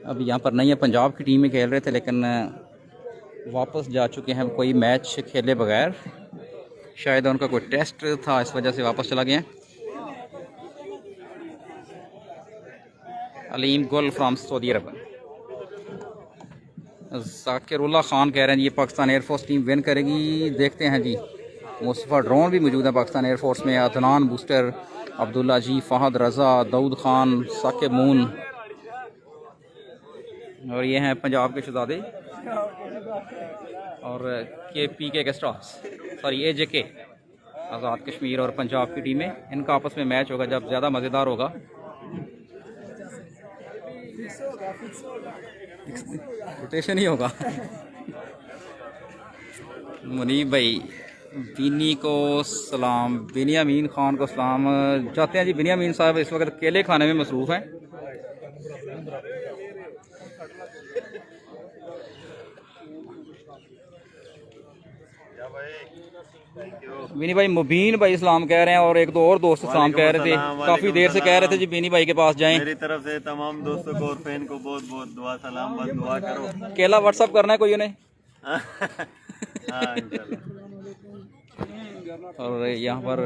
अभी यहाँ पर नहीं है, पंजाब की टीम में खेल रहे थे लेकिन वापस जा चुके हैं, कोई मैच खेले बगैर। शायद उनका कोई टेस्ट था, इस वजह से वापस चला गया। अलीम गुल फ्राम सऊदी अरब। जाकिरुल्लाह खान कह रहे हैं ये पाकिस्तान एयरफोर्स टीम विन करेगी, देखते हैं जी। मुस्तफ़ा ड्रोन भी मौजूद है पाकिस्तान एयरफोर्स में। अदनान बूस्टर, अब्दुल्ला जी, फहद रज़ा, दाऊद खान, साकिब मून, और ये हैं पंजाब के शहजादे और KPK के stars, sorry AJK Azad Kashmir और पंजाब की टीमें। इनका आपस में मैच होगा जब ज़्यादा मज़ेदार होगा। रोटेशन ही होगा। मुनीब भाई, बीनी को सलाम, बिनियामीन खान को सलाम। चाहते हैं जी बिनियामीन साहब इस वक्त केले खाने में मसरूफ़ हैं। बीनी भाई, मुबीन भाई सलाम कह रहे हैं और एक दो और दोस्त सलाम कह रहे थे, काफी देर से कह रहे थे जी बीनी भाई के पास जाएं। मेरी तरफ से तमाम दोस्तों को और फैन को बहुत बहुत दुआ सलाम, बस दुआ करो। केला व्हाट्सअप करना है कोई उन्हें। हाँ, इंशाल्लाह। और यहाँ पर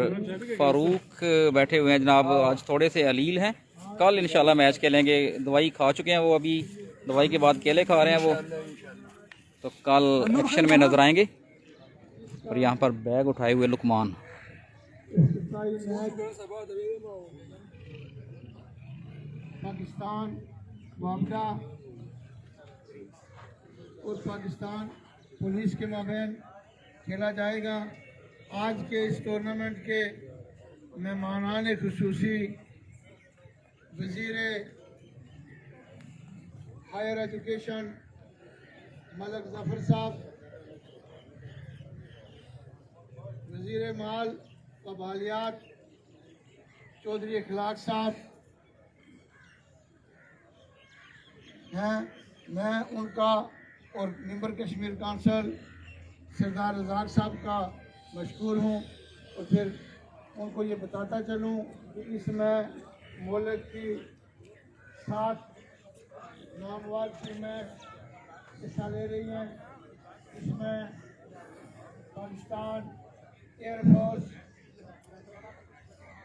फारूक बैठे हुए हैं जनाब, आज थोड़े से अलील हैं, कल इंशाल्लाह मैच खेलेंगे। दवाई खा चुके हैं वो, अभी दवाई के बाद केले खा रहे हैं वो। तो कल एक्शन में नजर आएंगे। और यहाँ पर बैग उठाए हुए लुकमान। पाकिस्तान वापडा और पाकिस्तान पुलिस के माबैन खेला जाएगा। आज के इस टूर्नामेंट के मेहमानान खुसूसी वज़ीर हायर एजुकेशन मलक ज़फ़र साहब, वज़ीर माल व मालियात चौधरी अखलाक साहब हैं। मैं उनका और मेंबर कश्मीर काउंसिल सरदार रज़ाक साहब का मशकूर हूँ। और फिर उनको ये बताता चलूँ कि इसमें मुल्क की 7 नामवर टीमें हिस्सा ले रही हैं। इसमें पाकिस्तान एयरफोर्स,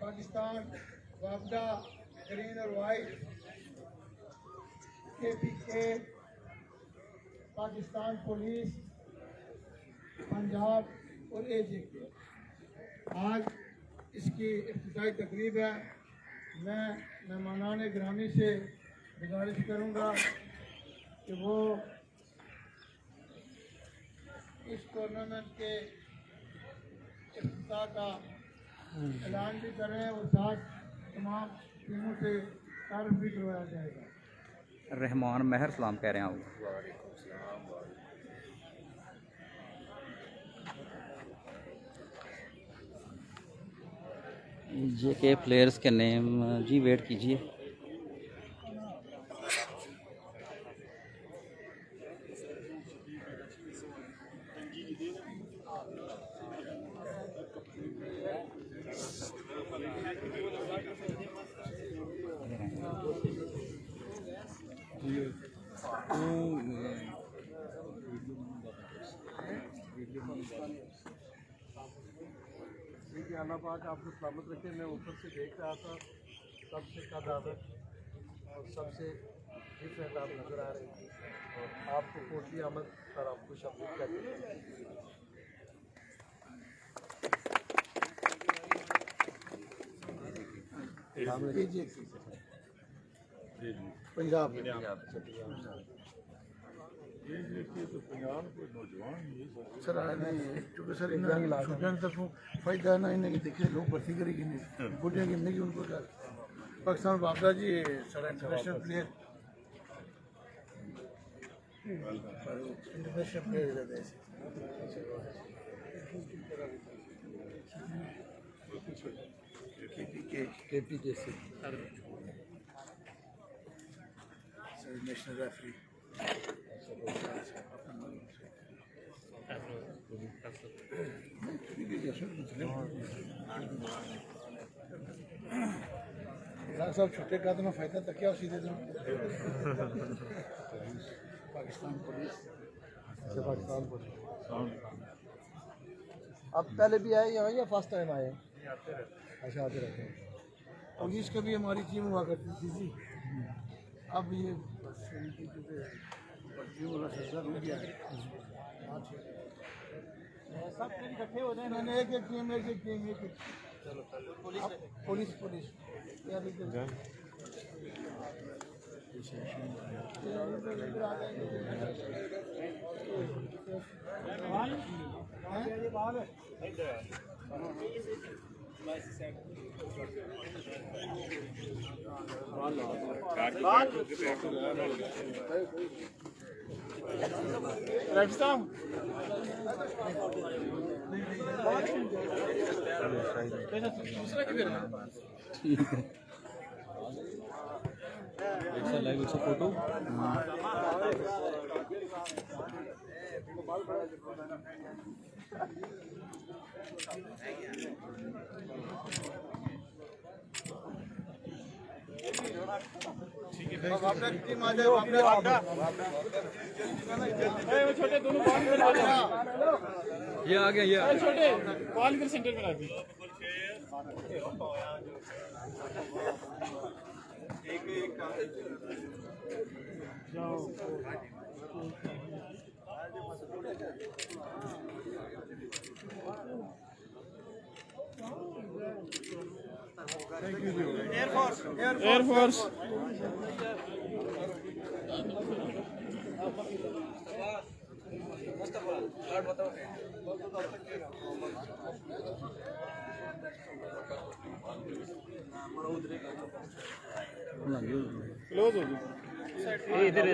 पाकिस्तान वापडा ग्रीन और white, KPK, Pakistan police, Punjab और AJK। आज इसकी इफ्तिताई तकरीब है। मैं मेहमानान गिरामी से गुजारिश करूँगा कि वो इस टूर्नामेंट के इफ्तिताह का ऐलान भी करें और साथ तमाम टीमों से तारुफ भी करवाया जाएगा। रहमान महर सलाम कह रहे हैं आप। JK प्लेयर्स के नेम जी वेट कीजिए। अल्लाह पाक आपको सलामत रखे। मैं ऊपर से देख रहा था, सबसे कदावत और सबसे डिफरेंट आप नज़र आ रहे थे और आपको कोटी आमद और आपको शब्द कहते हैं। पंजाब तो पंजाब के नौजवान सर नहीं क्योंकि सर इन्हें तरफों फायदा ना इन्हें देखे लोग भर्ती करेगी नहीं बुढ़िया की नहीं उनको कर पाकिस्तान वापदा जी सारा इंटरनेशनल प्लेयर KPK से नेशनल रेफरी साहब छोटे का तो फायदा तक क्या सीधे तो पाकिस्तान पुलिस अब पहले भी आए यहाँ या फर्स्ट टाइम आए? अच्छा आते रहते हैं। पुलिस का भी हमारी टीम हुआ करती थी जी। अब ये वाला सिलसिला रुक गया है। सब इकट्ठे हो जाए मैंने एक टीम चलो पुलिस फोटो टीम आ जाए छोटे दोनों ये आ गया ये छोटे बॉल के सेंटर में ला दी एक एयरफोर्स क्लोज हो गई इधर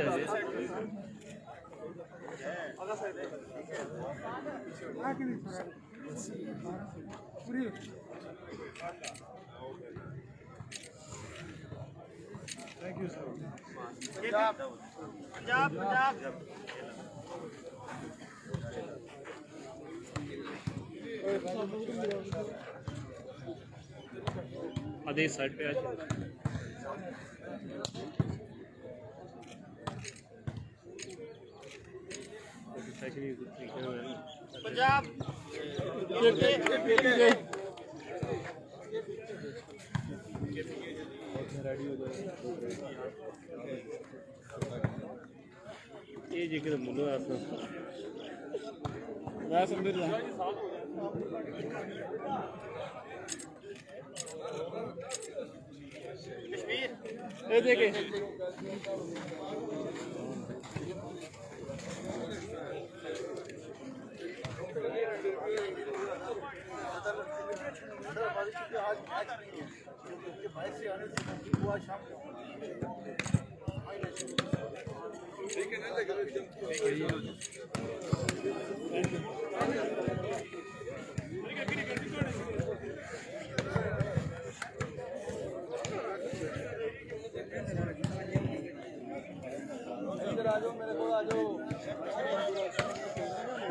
थैंक यू सर पंजाब आधे साइड पे पंजाब ये जगह मुन्नो ऐसा मैं समझ रहा ये देखे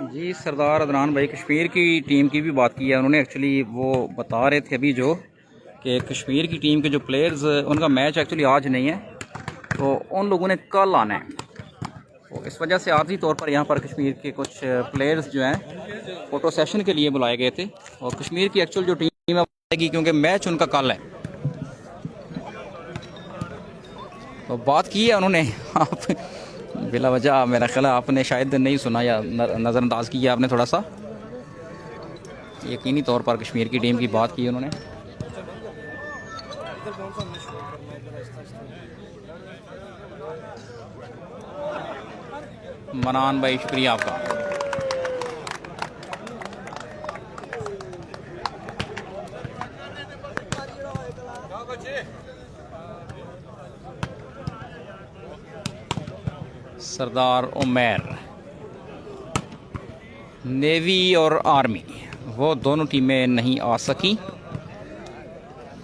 जी सरदार अदनान भाई कश्मीर की टीम की भी बात की है उन्होंने। एक्चुअली वो बता रहे थे अभी जो कि कश्मीर की टीम के जो प्लेयर्स उनका मैच एक्चुअली आज नहीं है, तो उन लोगों ने कल आना है। तो इस वजह से आर्जी तौर पर यहाँ पर कश्मीर के कुछ प्लेयर्स जो हैं फ़ोटो सेशन के लिए बुलाए गए थे, और कश्मीर की एक्चुअल जो टीम है आएगी क्योंकि मैच उनका कल है। तो बात की है उन्होंने, आप बिला वजह मेरा ख्याल है आपने शायद नहीं सुना या नज़रअंदाज किया आपने थोड़ा सा। यकीनी तौर पर कश्मीर की टीम की बात की उन्होंने। मनान भाई शुक्रिया आपका। सरदार उमैर, नेवी और आर्मी वो दोनों टीमें नहीं आ सकी।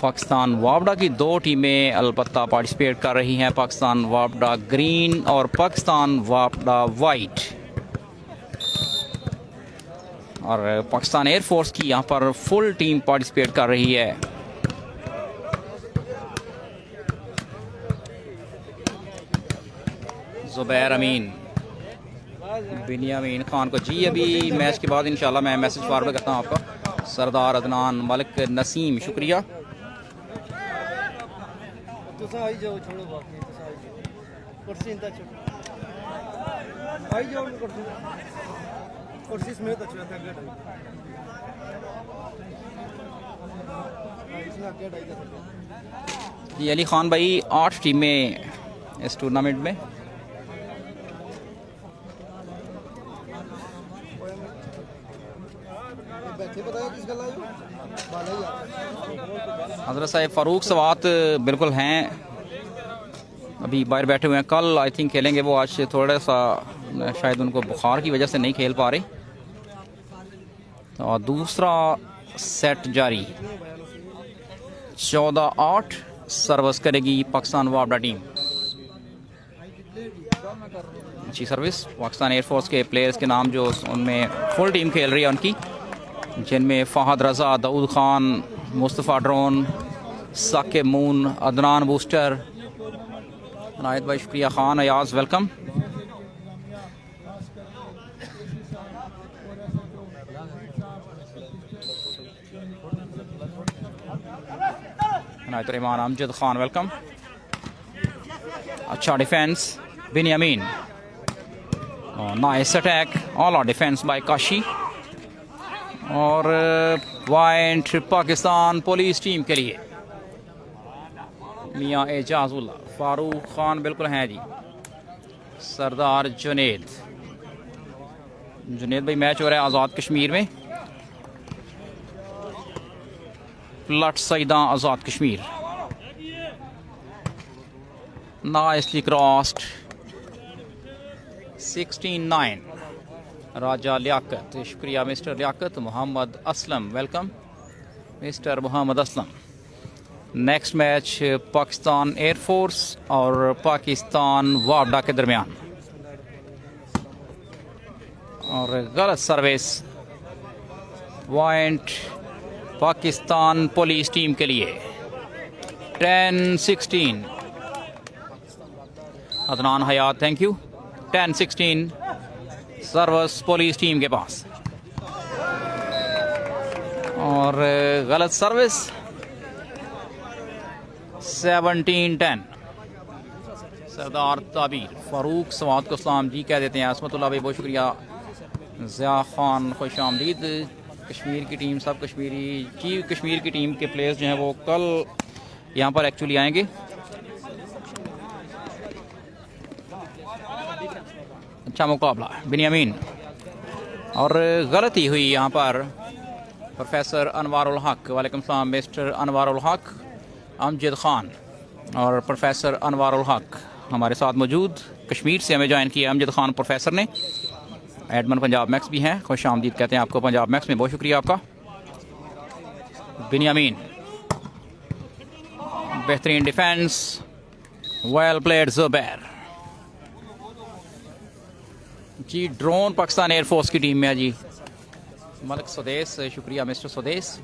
पाकिस्तान वापडा की दो टीमें अलबत्ता पार्टिसिपेट कर रही हैं, पाकिस्तान वापडा ग्रीन और पाकिस्तान वापडा वाइट। और पाकिस्तान एयरफोर्स की यहाँ पर फुल टीम पार्टिसिपेट कर रही है। ज़ुबैर अमीन, बिनियामीन खान को जी अभी मैच के बाद इंशाल्लाह मैं मैसेज फॉरवर्ड करता हूँ आपका। सरदार अदनान मलिक नसीम शुक्रिया। जी अली खान भाई 8 टीमें इस टूर्नामेंट में। हज़रत साहब फ़ारूक सवात बिल्कुल हैं, अभी बाहर बैठे हुए हैं। कल आई थिंक खेलेंगे वो, आज थोड़ा सा शायद उनको बुखार की वजह से नहीं खेल पा रहे। और दूसरा सेट जारी 14-8 सर्विस करेगी पाकिस्तान वापडा टीम। अच्छी सर्विस। पाकिस्तान एयरफोर्स के प्लेयर्स के नाम जो उनमें फुल टीम खेल रही है उनकी, जिनमें Fahad Raza, Daud Khan, Mustafa drone, Saqib Moon, Adnan booster, नायद भाई शुक्रिया, खान अयाज वेलकम। नायद रहमान अमजद खान वेलकम। अच्छा defence Benyamin, nice attack, all out defence by Kashi. और पॉइंट पाकिस्तान पुलिस टीम के लिए। मियाँ एजाजुल्ला, फारूक खान बिल्कुल हैं जी, सरदार जुनेद। जुनेद भाई मैच हो रहा है आज़ाद कश्मीर में, प्लट सईदा आज़ाद कश्मीर। नाइसली क्रॉस्ड 16-9 राजा लियाकत, शुक्रिया mister Liaquat. Mohammad Aslam welcome mister Mohammad Aslam. Next match Pakistan air force और पाकिस्तान वापडा के दरमियान, और गलत service, point Pakistan police team के लिए। 10-16 Adnan Hayat, thank you. 10-16 service police team के पास, और गलत सर्विस। 17-10 सरदार ताबीर, फारूक सवाद को सलाम जी कह देते हैं। असमतुल्लाह भाई बहुत शुक्रिया। ज़िया खान खुश आमदीद। कश्मीर की टीम, सब कश्मीर की टीम के प्लेयर्स जो हैं वो कल यहाँ पर एक्चुअली आएंगे। अच्छा मुकाबला बिनियामीन, और गलती हुई यहाँ पर। प्रोफेसर अनवारुल हक, वालेकुम सलाम मिस्टर अनवारुल हक। अमजद खान और प्रोफेसर अनवारुल हक हमारे साथ मौजूद, कश्मीर से हमें ज्वाइन किया अमजद खान प्रोफेसर ने। एडमन पंजाब मैक्स भी हैं, खुश आमदीद कहते हैं आपको पंजाब मैक्स में, बहुत शुक्रिया आपका। बिनियामीन, बेहतरीन डिफेंस, वेल प्लेड ज़ुबैर जी। ड्रोन पाकिस्तान एयरफोर्स की टीम में है जी, मलिक स्वदेश, शुक्रिया मिस्टर स्वदेश।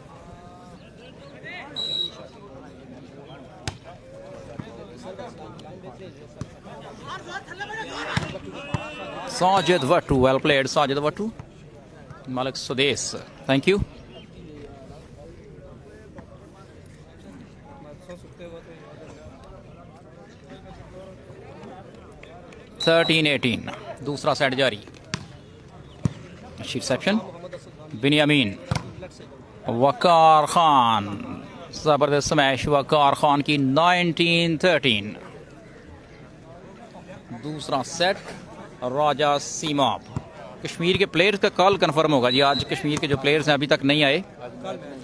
साजिद वट्टू, वेल प्लेड साजिद वट्टू, मलिक स्वदेश, थैंक यू। (13-18) दूसरा सेट जारी। अच्छी रिसेप्शन, बिनियामीन, वकार खान, जबरदस्त स्मैश वकार खान की। 19-13 दूसरा सेट। राजा सीमाब, कश्मीर के प्लेयर्स का कल कंफर्म होगा जी। आज कश्मीर के जो प्लेयर्स हैं अभी तक नहीं आए,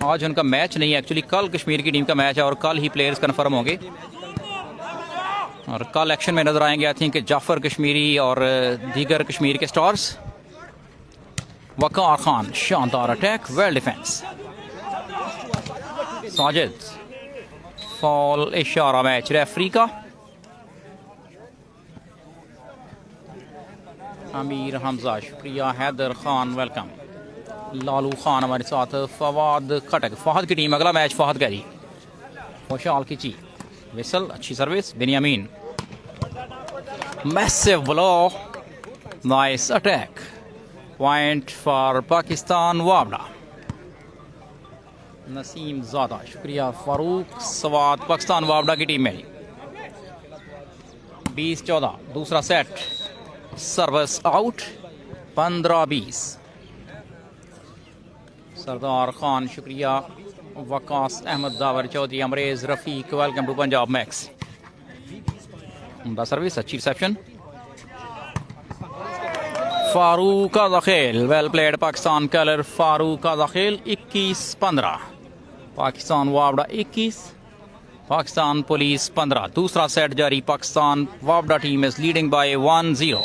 आज उनका मैच नहीं है एक्चुअली, कल कश्मीर की टीम का मैच है और कल ही प्लेयर्स कंफर्म होंगे, और कल एक्शन में नजर आएंगे आई थिंक जाफर कश्मीरी और दीगर कश्मीर के स्टार्स। वकार खान, शानदार attack, well defence. Sajid, fall इशारा मैच रेफरी का। अमीर हमजा, शुक्रिया। हैदर खान वेलकम। लालू खान हमारे साथ। फवाद खटक, फहद की टीम, अगला मैच फहद का जी। खुशहाल की ची, विसल, अच्छी service. Benyamin, massive blow, nice attack, point for Pakistan वापडा। नसीम ज़ादा, शुक्रिया। फारूक सवाद, पाकिस्तान वापडा की टीम में। 20-14 दूसरा set. Service out, 15-20 Sardar Khan, शुक्रिया। Waqas Ahmed Dawar Chaudhry, Amrez Rafiq, welcome to Punjab Max. उमदा सर्विस, अच्छी reception. Farooq Azakhel, well played Pakistan colour. Farooq Azakhel. 21-15 Pakistan वापडा 21, पाकिस्तान पुलिस 15। दूसरा सेट जारी। पाकिस्तान वापडा team is leading by 1-0।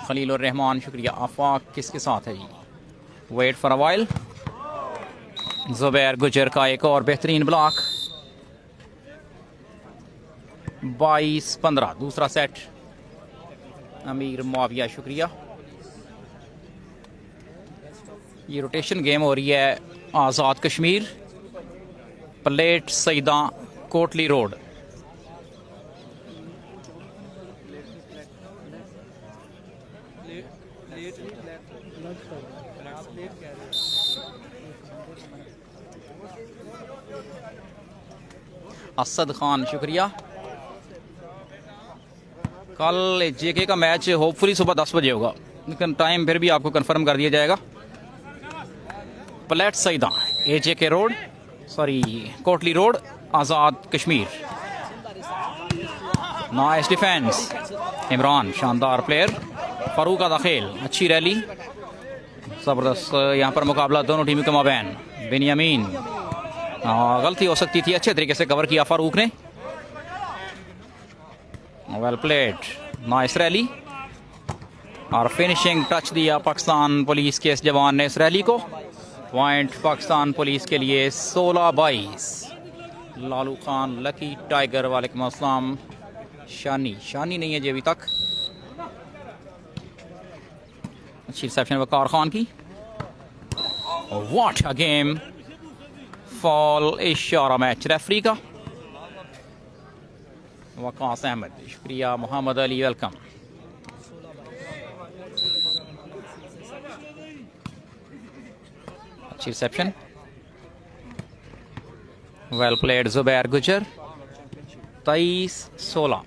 Khalilur Rahman, शुक्रिया। आफाक किसके साथ है जी? Wait for a while. Zubair Gujjar का एक और बेहतरीन ब्लॉक। 22-15 दूसरा सेट। अमीर मुआविया, शुक्रिया। ये रोटेशन गेम हो रही है आज़ाद कश्मीर, प्लेट सईदा कोटली रोड। असद खान, शुक्रिया। कल जेके का मैच होपफुली सुबह 10 बजे होगा, लेकिन टाइम फिर भी आपको कंफर्म कर दिया जाएगा। Plat Saida, AJK road, sorry Kotli road, Azad Kashmir. Nice defence Imran, शानदार प्लेयर। फारूक दाखिल, अच्छी रैली, ज़बरदस्त यहाँ पर मुकाबला दोनों टीमों के माबैन। बेनियामीन, गलती हो सकती थी, अच्छे तरीके से कवर किया फारूक ने। वेल प्लेड, नाइस रैली और फिनिशिंग टच दिया पाकिस्तान पुलिस के इस जवान ने इस रैली को। पॉइंट पाकिस्तान पुलिस के लिए 16-22। लालू खान, लकी टाइगर, वालेकुम अस्सलाम। शानी नहीं है जी अभी तक। अच्छी रिसेप्शन वकार खान की। व्हाट अ गेम, फॉल इशारा मैच रेफरी का। वकास अहमद, शुक्रिया। मोहम्मद अली, वेलकम। अच्छी रिसेप्शन, वेल प्लेड जुबैर गुजर। 23-16।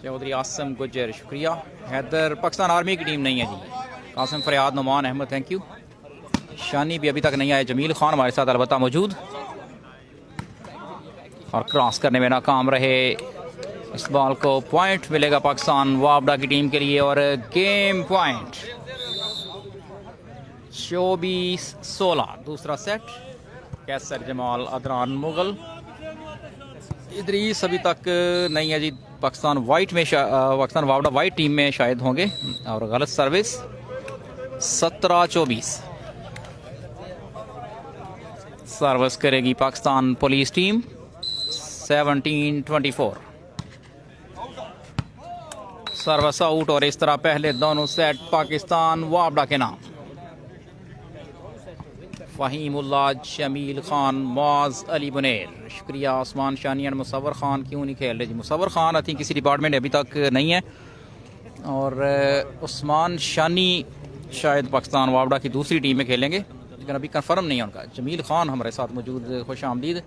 चौधरी आसम गुजर, शुक्रिया। हैदर, पाकिस्तान आर्मी की टीम नहीं है जी। कासिम फरियाद, नुमान अहमद, थैंक यू। शानी भी अभी तक नहीं आए। जमील खान हमारे साथ अलबत्ता मौजूद और क्रॉस करने में नाकाम रहे। इस बॉल को पॉइंट मिलेगा पाकिस्तान वापडा की टीम के लिए और गेम पॉइंट 24-16। दूसरा सेट। कैसर जमाल, अदनान मुगल, इदरीस अभी तक नहीं है जी। पाकिस्तान वाइट में पाकिस्तान वापडा वाइट टीम में शायद होंगे और गलत सर्विस। 17-24 सर्विस करेगी Pakistan police team. 17-24 service out और इस तरह पहले दोनों सेट पाकिस्तान वापडा के नाम। फ़हीमुल्लाह, जमील खान, मुआज़ अली बुनेर, शुक्रिया। उस्मान शानी और मुसव्वर खान क्यों नहीं खेल रहे जी? मुसव्वर खान आई थिंक किसी डिपार्टमेंट अभी तक नहीं है और उस्मान शानी शायद पाकिस्तान वापडा की दूसरी टीम में खेलेंगे, लेकिन अभी कंफर्म नहीं है उनका। जमील खान हमारे साथ मौजूद, खुश आमदीद।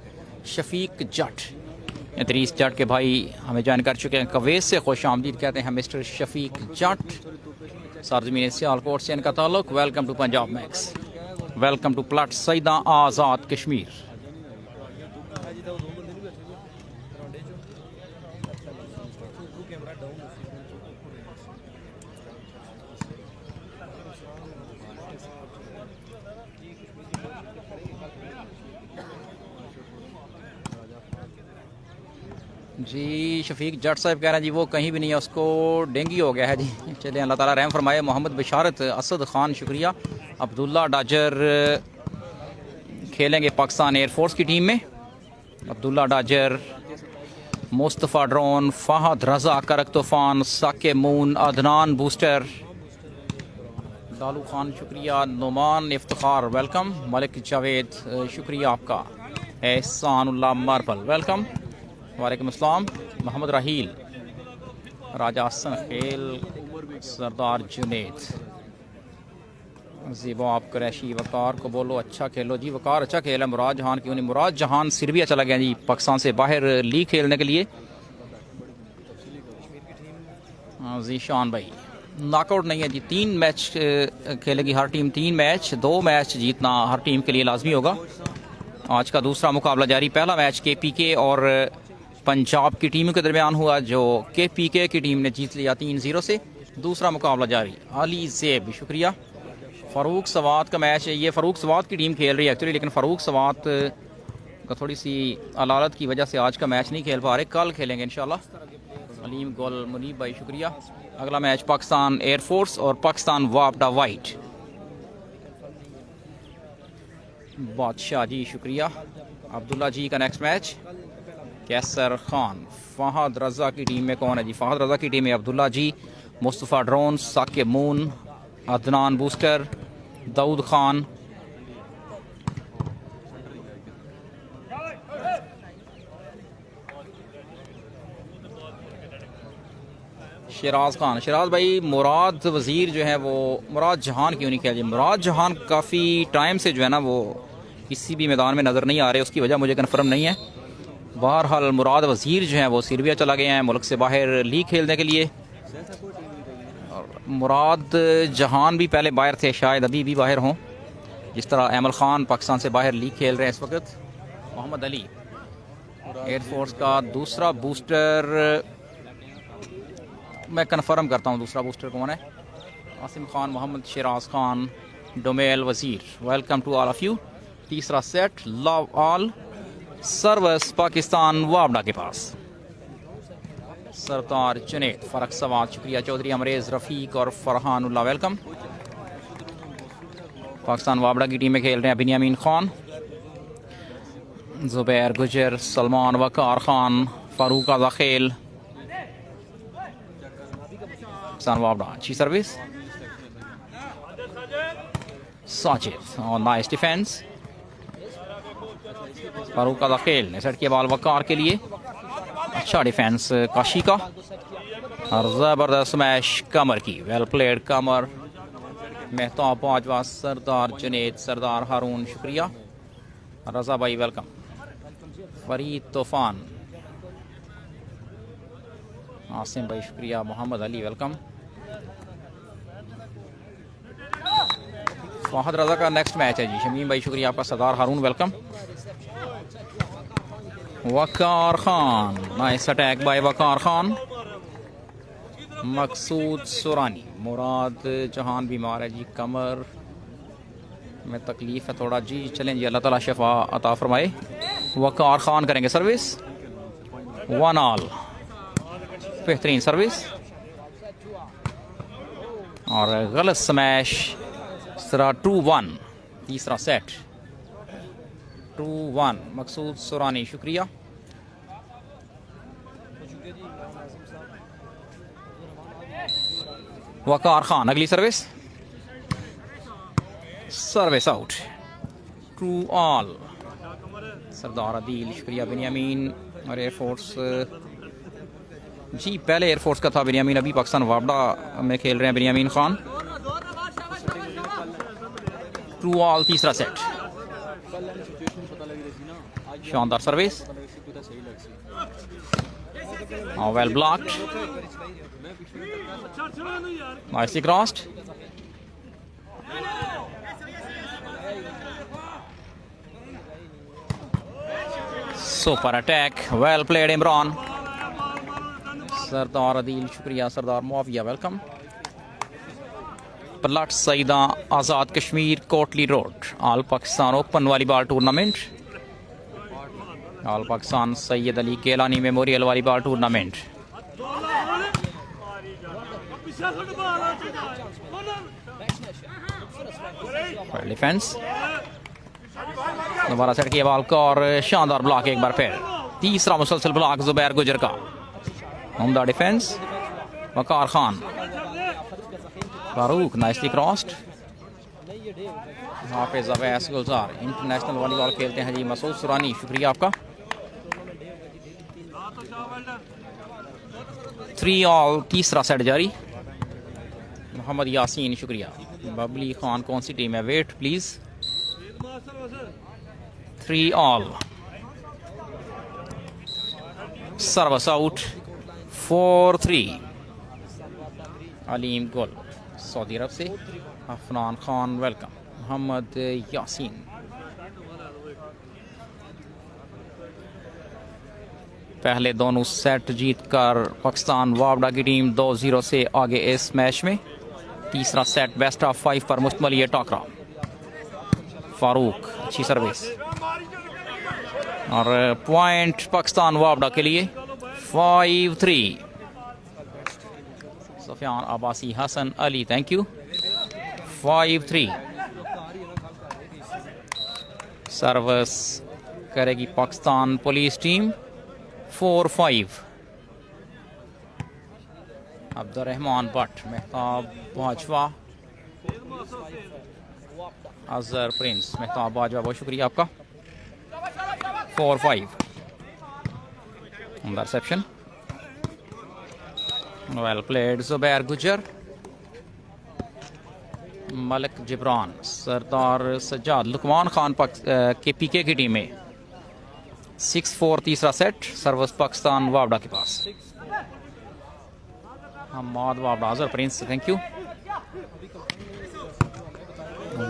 शफीक जट, इदरीस जट के भाई हमें ज्वाइन कर चुके हैं। कवैस से खुश आमदीद कहते हैं मिस्टर शफीक जट। सरजमीन सियालकोट से इनका ताल्लुक। Welcome to Punjab Max, welcome to Plat Saida Azad Kashmir. जी शफीक जट साहब कह रहे हैं जी वो कहीं भी नहीं है, उसको डेंगू हो गया है जी। चलिए अल्लाह ताला रहम फरमाए। मोहम्मद बिशारत, असद खान, शुक्रिया। अब्दुल्ला डाजर खेलेंगे पाकिस्तान एयरफोर्स की टीम में। अब्दुल्ला डाजर, मुस्तफ़ा ड्रोन, फ़हद रज़ा, करक तूफ़ान, साके मून, अदनान बूस्टर, लालू खान, शुक्रिया। नुमान इफ्तिखार, वेलकम। मलिक जावेद, शुक्रिया आपका। Ehsanullah marble, welcome. वालेकुम अस्सलाम। मोहम्मद राहील, राजा हसन खेल, सरदार जुनेद, ज़ीबो आप क्रैशी। वकार को बोलो अच्छा खेलो जी। वकार अच्छा खेल है। मुराद जहान क्यों नहीं? मुराद जहान सिर्बिया चला गया जी, पाकिस्तान से बाहर लीग खेलने के लिए। जीशान भाई नॉकआउट नहीं है जी। 3 मैच खेलेगी हर टीम, 3 मैच, 2 मैच जीतना हर टीम के लिए लाजमी होगा। आज का दूसरा मुकाबला जारी। पहला मैच KPK और पंजाब की टीमों के दरमियान हुआ, जो KPK की टीम ने जीत लिया 3-0 से। दूसरा मुकाबला जारी। अली ज़ेब, शुक्रिया। फ़ारूक सवात का मैच है ये। फ़ारूक सवात की टीम खेल रही है एक्चुअली, लेकिन फ़ारूक सवात का थोड़ी सी अलालत की वजह से आज का मैच नहीं खेल पा रहे, कल खेलेंगे इंशाल्लाह। अलीम गोल, मुनीब भाई, शुक्रिया। अगला मैच पाकिस्तान एयरफोर्स और पाकिस्तान वापडा वाइट। बादशाह जी, शुक्रिया। अब्दुल्ला जी का नेक्स्ट मैच। कैसर खान, फ़हद रज़ा की टीम में कौन है जी? फ़हद रज़ा की टीम में अब्दुल्ला जी, मुस्तफ़ा ड्रोन, साके मून, अदनान बूस्टर, दाऊद खान, शराज खान। शराज भाई, मुराद वज़ीर जो है वो, मुराद जहान क्यों नहीं खेल जी? मुराद जहान काफ़ी टाइम से जो है ना वो किसी भी मैदान में नज़र नहीं आ रहे, उसकी वजह मुझे कन्फर्म नहीं है। बहरहाल मुराद वज़ीर जो हैं वो सीरिया चला गए हैं मुल्क से बाहर लीग खेलने के लिए। और मुराद जहान भी पहले बाहर थे, शायद अभी भी बाहर हों। जिस तरह अमल खान पाकिस्तान से बाहर लीग खेल रहे हैं इस वक्त। मोहम्मद अली एयरफोर्स का दूसरा बूस्टर, मैं कंफर्म करता हूँ दूसरा बूस्टर कौन है। Asim Khan, Mohammad Siraj Khan, Domel Wazir, welcome to all of you. तीसरा set love all, service Pakistan वाबडा के पास। सरदार जुनैद, फ़रक सवाद, शुक्रिया चौधरी, अमरेज़, रफ़ीक और फरहानुल्लाह, वेलकम। पाकिस्तान वाबडा की टीम में खेल रहे हैं बिनियामीन खान, ज़ुबैर गुजर, सलमान, वकार खान, फ़ारूक आज़ाखेल। पाकिस्तान वाबडा अच्छी सर्विस, साजिद और नाइस डिफेंस। फ़ारूक आज़ाखेल ने सेट किया बॉल वकार के लिए, अच्छा डिफेंस काशी का और ज़बरदस्त स्मैश कमर की, वेल प्लेड कमर। मेहताब बाजवा, सरदार जुनैद, सरदार हारून, शुक्रिया। रज़ा भाई वेलकम। फरीद तूफ़ान, आसिम भाई शुक्रिया। मोहम्मद अली वेलकम। फहद रज़ा का नेक्स्ट मैच है जी, शमीम भाई शुक्रिया आपका। Sardar Haroon welcome. Waqar Khan, nice attack by Waqar Khan. Maqsood Surani, Murad Jahan बीमार है जी, कमर में तकलीफ है थोड़ा जी। चलें जी, अल्लाह ताला शफा अता फरमाए। वकार खान करेंगे सर्विस, 1 ऑल, बेहतरीन सर्विस और गलत स्मैश। 2-1, तीसरा सेट 2-1। मकसूद सुरानी शुक्रिया। वकार खान अगली सर्विस, सर्विस आउट, 2 ऑल। सरदार अदील शुक्रिया। बिनियामीन और एयरफोर्स जी, पहले एयरफोर्स का था बिनियामीन, अभी पाकिस्तान वाबडा में खेल रहे हैं बिनियामीन खान। 2 ऑल, तीसरा सेट, शानदार service, well blocked, nicely crossed. Super attack, well played Imran. Sardar Adeel शुक्रिया। Sardar Muawiya welcome. Plat Saida Azad Kashmir, Kotli road, all Pakistan open volleyball tournament, all Pakistan Syed Ali Gilani memorial volleyball tournament. Defence, दोबारा सेट किया बॉल का और शानदार ब्लॉक एक बार फिर, तीसरा मुसलसल ब्लॉक ज़ुबैर गुजर का। उम्दा डिफेंस, वकार खान, फारूक नाइसली क्रॉस्ड। हाफिज अवैस गुलजार इंटरनेशनल वॉलीबॉल खेलते हैं जी। मसूद सुरानी शुक्रिया आपका। 3 ऑल, तीसरा सेट जारी। मोहम्मद यासीन शुक्रिया। बबली खान कौन सी टीम है, wait please. 3 all, service out, 4-3। Aleem Gul Saudi अरब से। अफनान खान वेलकम। मोहम्मद यासीन, पहले दोनों सेट जीतकर पाकिस्तान वाबडा की टीम 2-0 से आगे इस मैच में। तीसरा सेट बेस्ट ऑफ 5 पर मुश्तमिल ये टाकरा। फारूक अच्छी सर्विस और पॉइंट पाकिस्तान वाबडा के लिए 5-3। Sufiyan Abbasi, Hasan Ali, thank you. 5-3। Service करेगी Pakistan police team, 4-5। Abdurrahman Bhatt, Mehtab Bajwa, Azhar prince, Mehtab Bajwa, बहुत शुक्रिया आपका। 4-5। इंटरसेप्शन, वेल प्लेड ज़ुबैर गुजर। मलिक जिब्रान, सरदार सज्जाद, लुकमान खान के पीके की टीम में 6-4 तीसरा सेट। सर्विस पाकिस्तान वाबडा के पास। हमाद वाबडा, Azhar prince, thank you.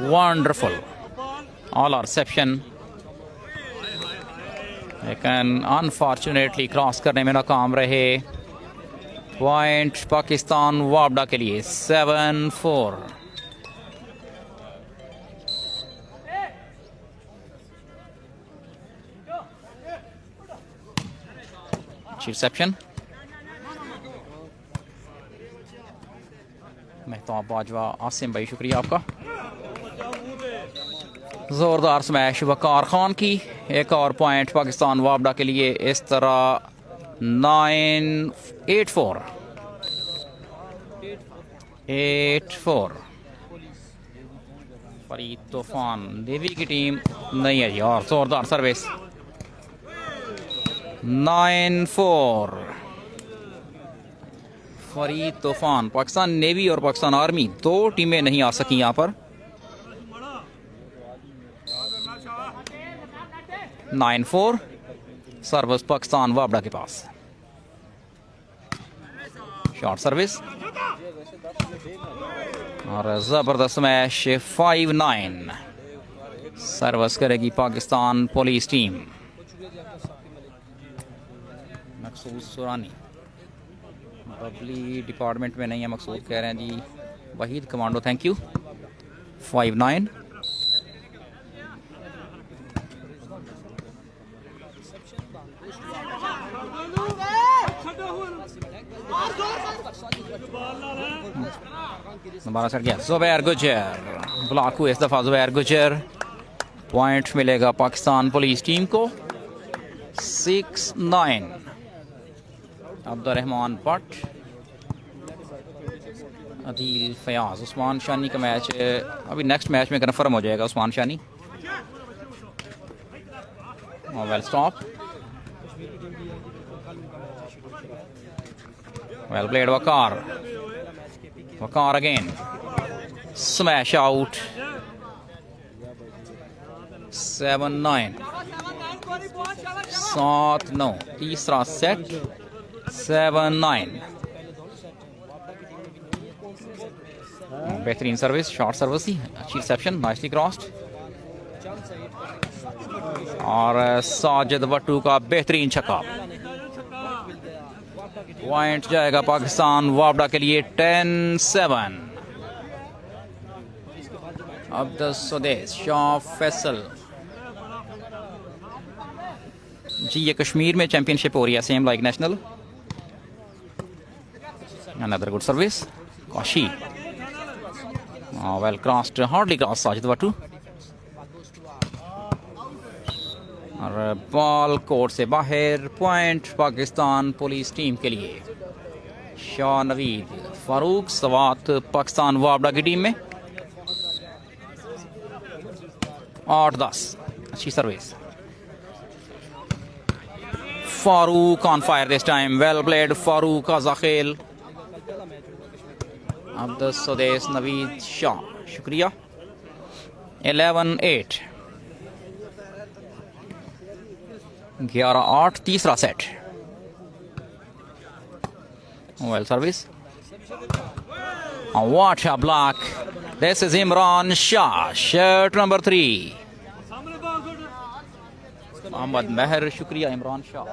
Wonderful all are reception, लेकिन अनफॉर्चुनेटली क्रॉस करने में नाकाम रहे। पॉइंट पाकिस्तान वापडा के लिए 7-4। रिसेप्शन, मेहताब बाजवा, आसिम भाई शुक्रिया आपका। जोरदार स्मैश वकार खान की। एक और पॉइंट पाकिस्तान वापडा के लिए। इस तरह 9-8-4 8-4। फरीद तूफान देवी की टीम नहीं है जी। और जोरदार सर्विस 9-4। फरीद तूफान। पाकिस्तान नेवी और पाकिस्तान आर्मी दो टीमें नहीं आ सकी यहाँ पर। 9-4 सर्विस पाकिस्तान वापडा के पास। शॉर्ट सर्विस और जबरदस्त मैच। 5-9 सर्विस करेगी पाकिस्तान पुलिस टीम। मकसूद सुरानी बबली डिपार्टमेंट में नहीं है, मकसूद कह रहे हैं जी। Waheed commando, thank you. 5-9 दोबारा सट गया। जुबैर गुजर ब्लॉक हुए इस दफा। जुबैर गुजर। पॉइंट मिलेगा पाकिस्तान पुलिस टीम को। 6-9। अब्दुर्रहमान भट्ट, अदील फयाज, उस्मान शानी का मैच अभी नेक्स्ट मैच में कन्फर्म हो जाएगा। Usman Shani. Well stop, well played. Waqar, Waqar again, smash out. 7-9 7-9 तीसरा सेट। 7-9 बेहतरीन सर्विस, शॉर्ट सर्विस ही अच्छी रिसेप्शन, नाइसली क्रॉस्ड। और साजिद वट्टू का बेहतरीन छक्का। पॉइंट जाएगा पाकिस्तान वापडा के लिए। 10-7। अब्दुल सदेस, शाह फैसल जी। ये कश्मीर में चैंपियनशिप हो रही है, same like national. Another good service. Kashi, well crossed, hardly cross Sajid Wattoo. और बॉल कोर्ट से बाहर। पॉइंट पाकिस्तान पुलिस टीम के लिए। शाह नवीद, फारूक सवात पाकिस्तान वापडा की टीम में। 8-10 अच्छी service. Farooq on fire this time, well played Farooq आजा खेल। अब्दुल सदेस, नवीद शाह शुक्रिया। 11-8 11-8 तीसरा set. Well service, what a block. This is Imran Shah, shirt number 3। Mohammad Mehar शुक्रिया। Imran Shah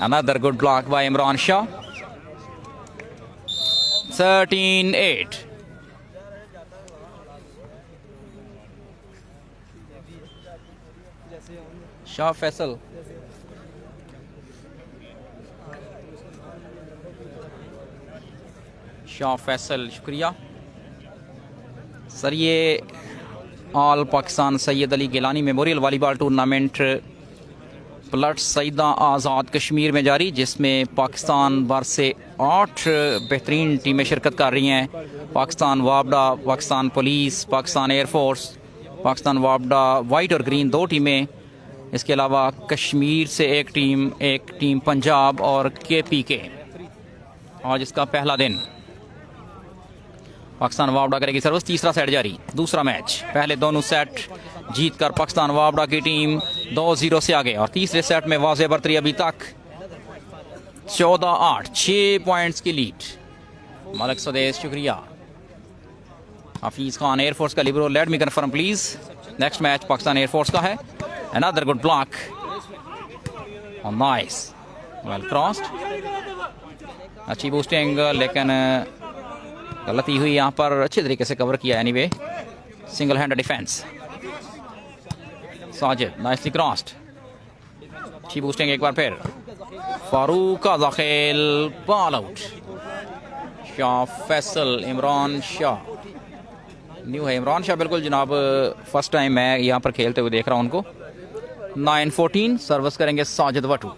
another good block by Imran Shah. 13-8 Shah Faisal. Shah Faisal शुक्रिया सर। ये all Pakistan Syed Ali Gilani memorial volleyball tournament Plat Saida Azad Kashmir में जारी, जिसमें पाकिस्तान भर से 8 बेहतरीन टीमें शिरकत कर रही हैं। पाकिस्तान वापडा, पाकिस्तान पुलिस, पाकिस्तान एयरफोर्स, पाकिस्तान वापडा वाइट और ग्रीन 2 टीमें। इसके अलावा कश्मीर से एक टीम पंजाब और KPK। आज इसका पहला दिन। पाकिस्तान वापडा करेगी सर्विस। तीसरा सेट जारी, दूसरा मैच। पहले दोनों सेट जीतकर पाकिस्तान वापडा की टीम 2-0 से आगे। और तीसरे सेट में वाज़े बरतरी अभी तक 14-8, 6 पॉइंट्स की लीड। मलिक स्वदेश शुक्रिया। हफीज खान एयरफोर्स का libero, late me confirm please. Next match Pakistan air force का है। Another good block, nice, well crossed, अच्छी बूस्टिंग, लेकिन गलती हुई यहाँ पर। अच्छे तरीके से कवर किया anyway, single hand defence. Sajid nicely crossed, अच्छी बूस्टिंग एक बार फिर। फारूक का दाखिल, ball out. Shah Faisal, Imran Shah new है। इमरान शाह बिल्कुल जनाब, फर्स्ट टाइम मैं यहाँ पर खेलते हुए देख रहा हूँ उनको। 9-14 सर्विस करेंगे साजिद वटू।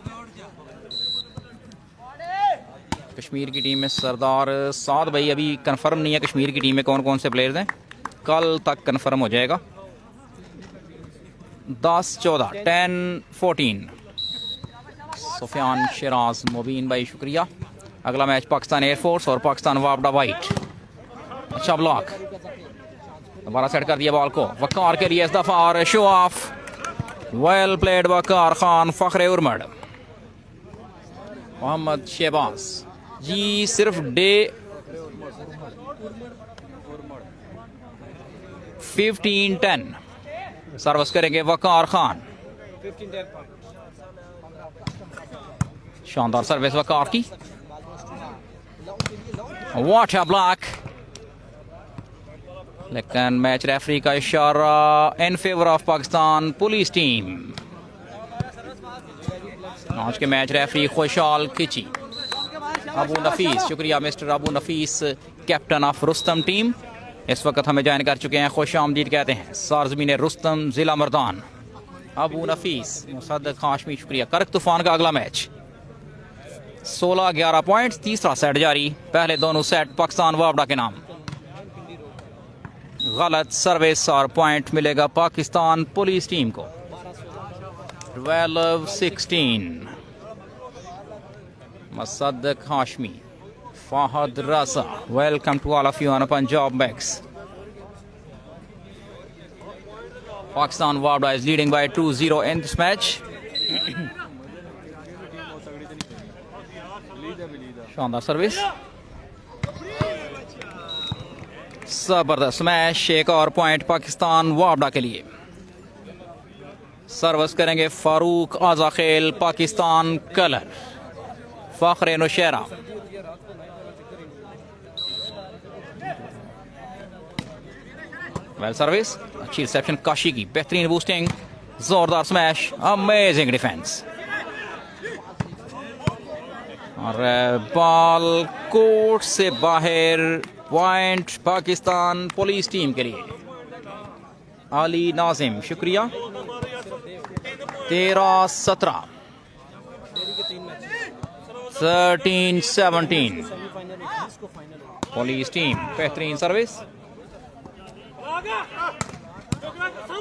कश्मीर की टीम में सरदार साद भाई अभी कंफर्म नहीं है कश्मीर की टीम में कौन कौन से प्लेयर्स हैं, कल तक कंफर्म हो जाएगा। 10-14, 10-14। सुफियान शिराज, मुबीन भाई शुक्रिया। अगला मैच पाकिस्तान एयरफोर्स और पाकिस्तान वापडा वाइट। अच्छा ब्लॉक, दोबारा सेट कर दिया बॉल को वकार के लिए इस दफा, और show off, well played Waqar Khan. Fakhre उर्मड, Mohammad Shahbaz जी सिर्फ डे 15-10 सर्विस करेंगे वकार खान। शानदार सर्विस वकार की, व्हाट अ ब्लॉक, लेकिन मैच रेफरी का इशारा in favour of Pakistan police team. आज के मैच रेफरी खुशाल खिची। अबू नफीस शुक्रिया mister Abu Nafees, captain of Rustam team, इस वक्त हमें ज्वाइन कर चुके हैं। खुश आमदीद कहते हैं सारजमीन रुस्तम जिला मर्दान। अबू नफीस, मुसद्दक हाशमी शुक्रिया। करक तूफान का अगला मैच 16-11 पॉइंट्स, तीसरा सेट जारी। पहले दोनों सेट पाकिस्तान वापडा के नाम। गलत सर्विस और पॉइंट मिलेगा पाकिस्तान पुलिस टीम को। 12-16। Musaddiq Hashmi, Fahad Raza, welcome to all of you on Punjab Max. Pakistan वापडा is leading by 2-0 in this match. शानदार सर्विस, जबरदस्त स्मैश, एक और पॉइंट पाकिस्तान वापडा के लिए। सर्विस करेंगे फारूक आजा खेल, Pakistan colour. Fakhre Nowshera, well service, अच्छी रिसेप्शन काशी की, बेहतरीन बूस्टिंग, जोरदार स्मैश, अमेजिंग डिफेंस, और बॉल कोर्ट से बाहर। पॉइंट पाकिस्तान पुलिस टीम के लिए। अली नाजिम शुक्रिया। 13-17, 13-17 पुलिस टीम। बेहतरीन service,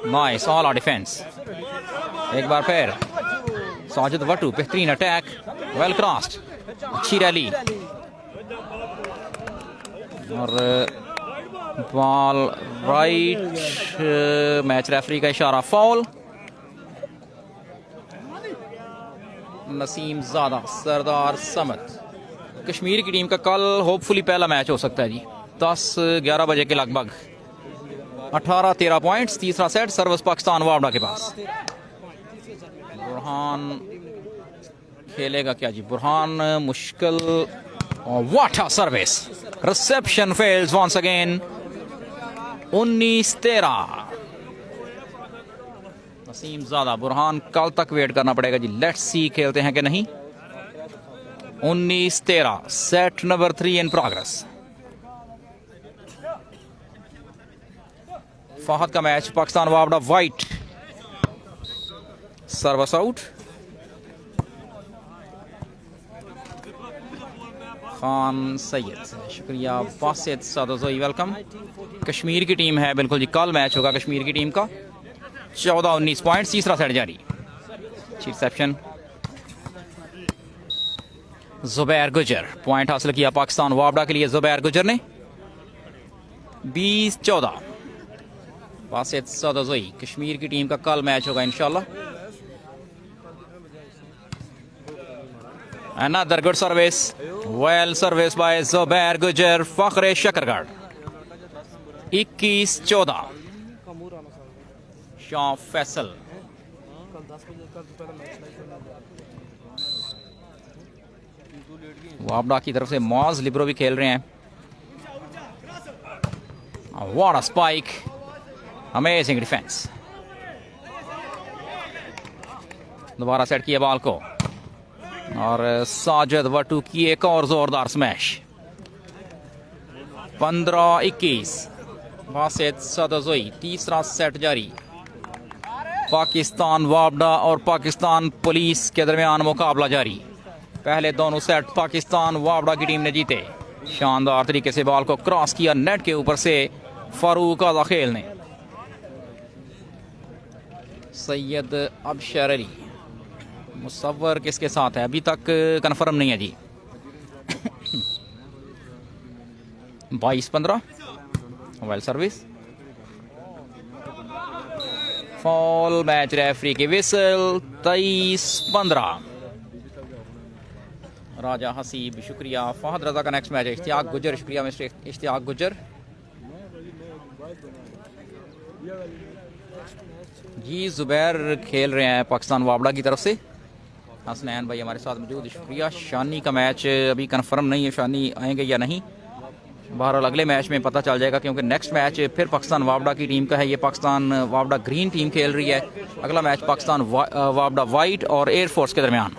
nice all out defence. एक बार फिर साजिद वटू, बेहतरीन अटैक, वेल क्रॉस्ड, अच्छी रैली, और बॉल राइट। मैच रेफरी का इशारा फाउल। नसीम ज़ादा, सरदार समद। कश्मीर की टीम का कल होपफुली पहला मैच हो सकता है जी, 10-11 बजे के लगभग। 18-13 पॉइंट्स, तीसरा सेट सर्विस पाकिस्तान वापडा के पास। बुरहान खेलेगा क्या जी? बुरहान मुश्किल, what a service, reception fails once again. 19-13 Naseem Zada. Burhan कल तक वेट करना पड़ेगा जी, लेट्स सी खेलते हैं कि नहीं। 19-13 set number 3 in progress. Fahad का मैच पाकिस्तान वापडा white. Service out. Khan Syed शुक्रिया। बासित सादोज़ोई वेलकम। कश्मीर की टीम है बिल्कुल जी, कल मैच होगा कश्मीर की टीम का। 14-19 पॉइंट, तीसरा सेट जारी। रिसेप्शन जुबैर गुजर, पॉइंट हासिल किया पाकिस्तान वापडा के लिए जुबैर गुजर ने। 20-14 बासित सादोज़ोई। कश्मीर की टीम का कल मैच होगा इंशाल्लाह। Another good service. Well service by Zubair Gujar. Fakhre Shakargarh. 21-14. Shah Faisal. वाबडा की तरफ से मॉज लिब्रो भी खेल रहे हैं। What a spike. Amazing defense. दोबारा सेट किया बॉल को और साजिद वटू की एक और जोरदार स्मैश। 15-21। वासिद सदोजोई। तीसरा सेट जारी। पाकिस्तान वाबडा और पाकिस्तान पुलिस के दरमियान मुकाबला जारी। पहले दोनों सेट पाकिस्तान वाबडा की टीम ने जीते। शानदार तरीके से बॉल को क्रॉस किया नेट के ऊपर से फारूक आज़ा खेल ने। सैयद अबशर अली। मुसव्वर किसके साथ है अभी तक कंफर्म नहीं है जी। 22-15। Well service. Fall match referee की विसल। 23-15। राजा हसीब शुक्रिया। फहद रजा का नेक्स्ट मैच है इश्तियाक गुजर। शुक्रिया मिस्टर इश्तियाक गुजर जी। जुबैर खेल रहे हैं पाकिस्तान वाबड़ा की तरफ से। हसनैन भाई हमारे साथ मौजूद, शुक्रिया। शानी का मैच अभी कंफर्म नहीं है, शानी आएंगे या नहीं। बहरहाल अगले मैच में पता चल जाएगा क्योंकि नेक्स्ट मैच फिर पाकिस्तान वाबड़ा की टीम का है। ये पाकिस्तान वाबड़ा ग्रीन टीम खेल रही है। अगला मैच पाकिस्तान वाबड़ा वाइट और एयरफोर्स के दरमियान।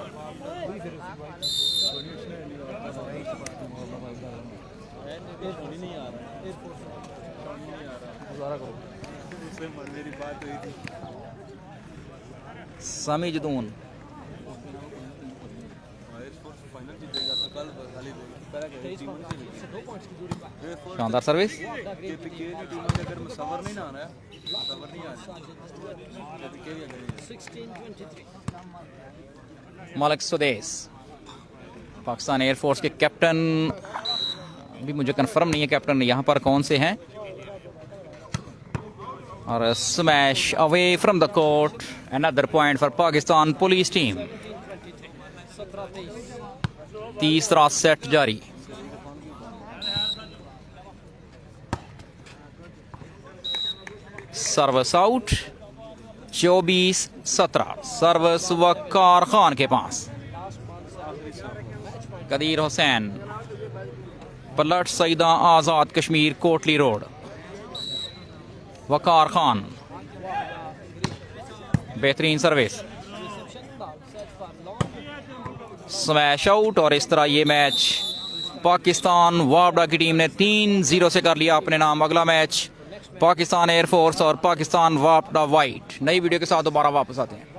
समी जदून। शानदार सर्विस। मलिक सुदेश पाकिस्तान एयरफोर्स के कैप्टन। अभी मुझे कंफर्म नहीं है कैप्टन यहाँ पर कौन से हैं। और smash away from the court. Another point for Pakistan police team. तीसरा सेट जारी। Service out. 24-17। सर्विस वकार खान के पास। कदीर हुसैन। पलट सईदा आजाद कश्मीर कोटली रोड। वकार खान। बेहतरीन सर्विस। Smash out. और इस तरह ये मैच पाकिस्तान वाबड़ा की टीम ने 3-0 से कर लिया अपने नाम। अगला मैच पाकिस्तान एयरफोर्स और पाकिस्तान वाबड़ा वाइट। नई वीडियो के साथ दोबारा वापस आते हैं।